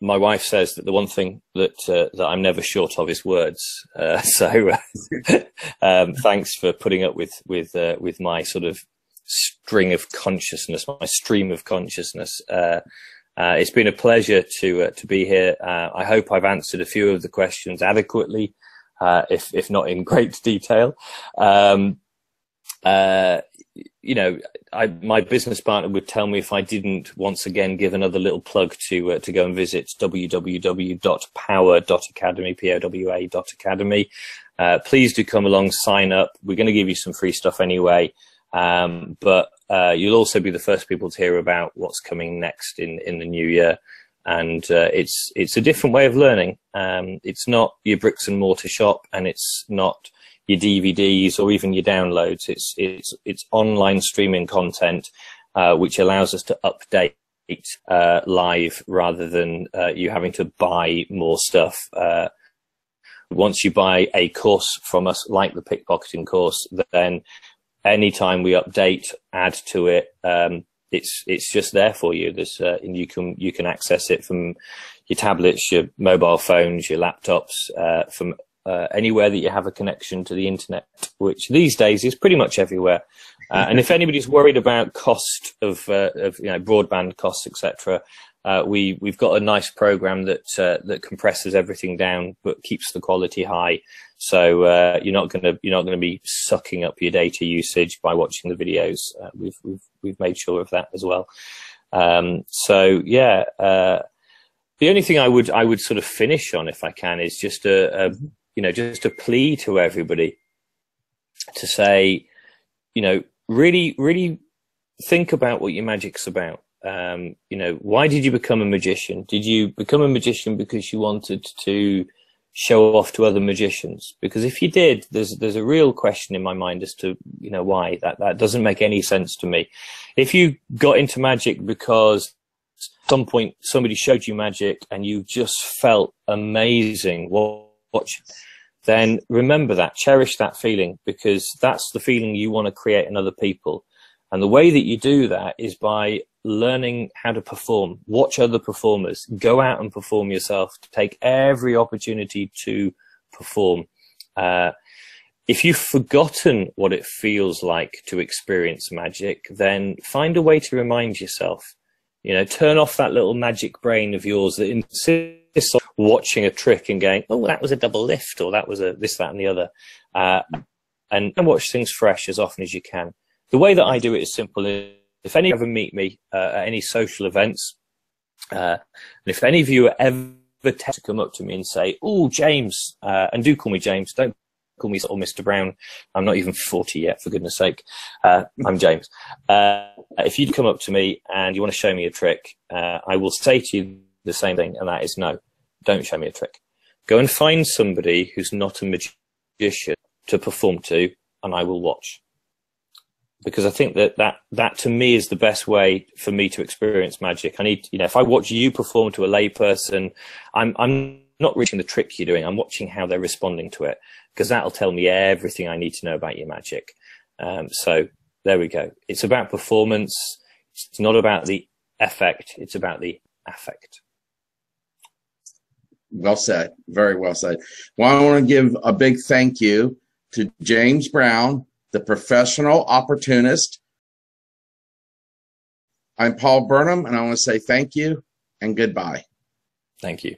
C: wife says that the one thing that I'm never short of is words. So thanks for putting up with my sort of string of consciousness, my stream of consciousness. It's been a pleasure to be here. I hope I've answered a few of the questions adequately. If not in great detail. You know, my business partner would tell me if I didn't once again give another little plug to go and visit www.power.academy, POWA.academy. Please do come along, sign up. We're going to give you some free stuff anyway. But you'll also be the first people to hear about what's coming next in the new year. And it's a different way of learning. It's not your bricks and mortar shop, and it's not your DVDs or even your downloads. It's online streaming content, which allows us to update live rather than you having to buy more stuff. Once you buy a course from us, like the pickpocketing course, then anytime we update, add to it, it's just there for you. There's and you can access it from your tablets, your mobile phones, your laptops, from anywhere that you have a connection to the internet, which these days is pretty much everywhere. And if anybody's worried about cost of broadband costs, etc., we've got a nice program that compresses everything down but keeps the quality high. So you're not gonna be sucking up your data usage by watching the videos. We've made sure of that as well. So yeah, the only thing I would sort of finish on, if I can, is just a plea to everybody to say, really, really think about what your magic's about. Why did you become a magician? Did you become a magician because you wanted to show off to other magicians? Because if you did, there's a real question in my mind as to, why. That doesn't make any sense to me. If you got into magic because at some point somebody showed you magic and you just felt amazing watching, then remember that, cherish that feeling, because that's the feeling you want to create in other people. And the way that you do that is by learning how to perform, watch other performers, go out and perform yourself, take every opportunity to perform. If you've forgotten what it feels like to experience magic, then find a way to remind yourself. Turn off that little magic brain of yours that insists on watching a trick and going, oh, that was a double lift, or that was a this, that, and the other. And watch things fresh as often as you can. The way that I do it is simple. If any of you ever meet me at any social events, and if any of you ever tend to come up to me and say, oh, James, and do call me James, don't call me or Mr. Brown. I'm not even 40 yet, for goodness sake. I'm James. If you'd come up to me and you want to show me a trick, I will say to you the same thing, and that is no, don't show me a trick. Go and find somebody who's not a magician to perform to, and I will watch. Because I think that to me is the best way for me to experience magic. I need, if I watch you perform to a layperson, I'm not reaching the trick you're doing. I'm watching how they're responding to it, because that'll tell me everything I need to know about your magic. So there we go. It's about performance. It's not about the effect. It's about the affect.
A: Well said. Very well said. Well, I want to give a big thank you to James Brown, the professional opportunist. I'm Paul Burnham, and I want to say thank you and goodbye.
C: Thank you.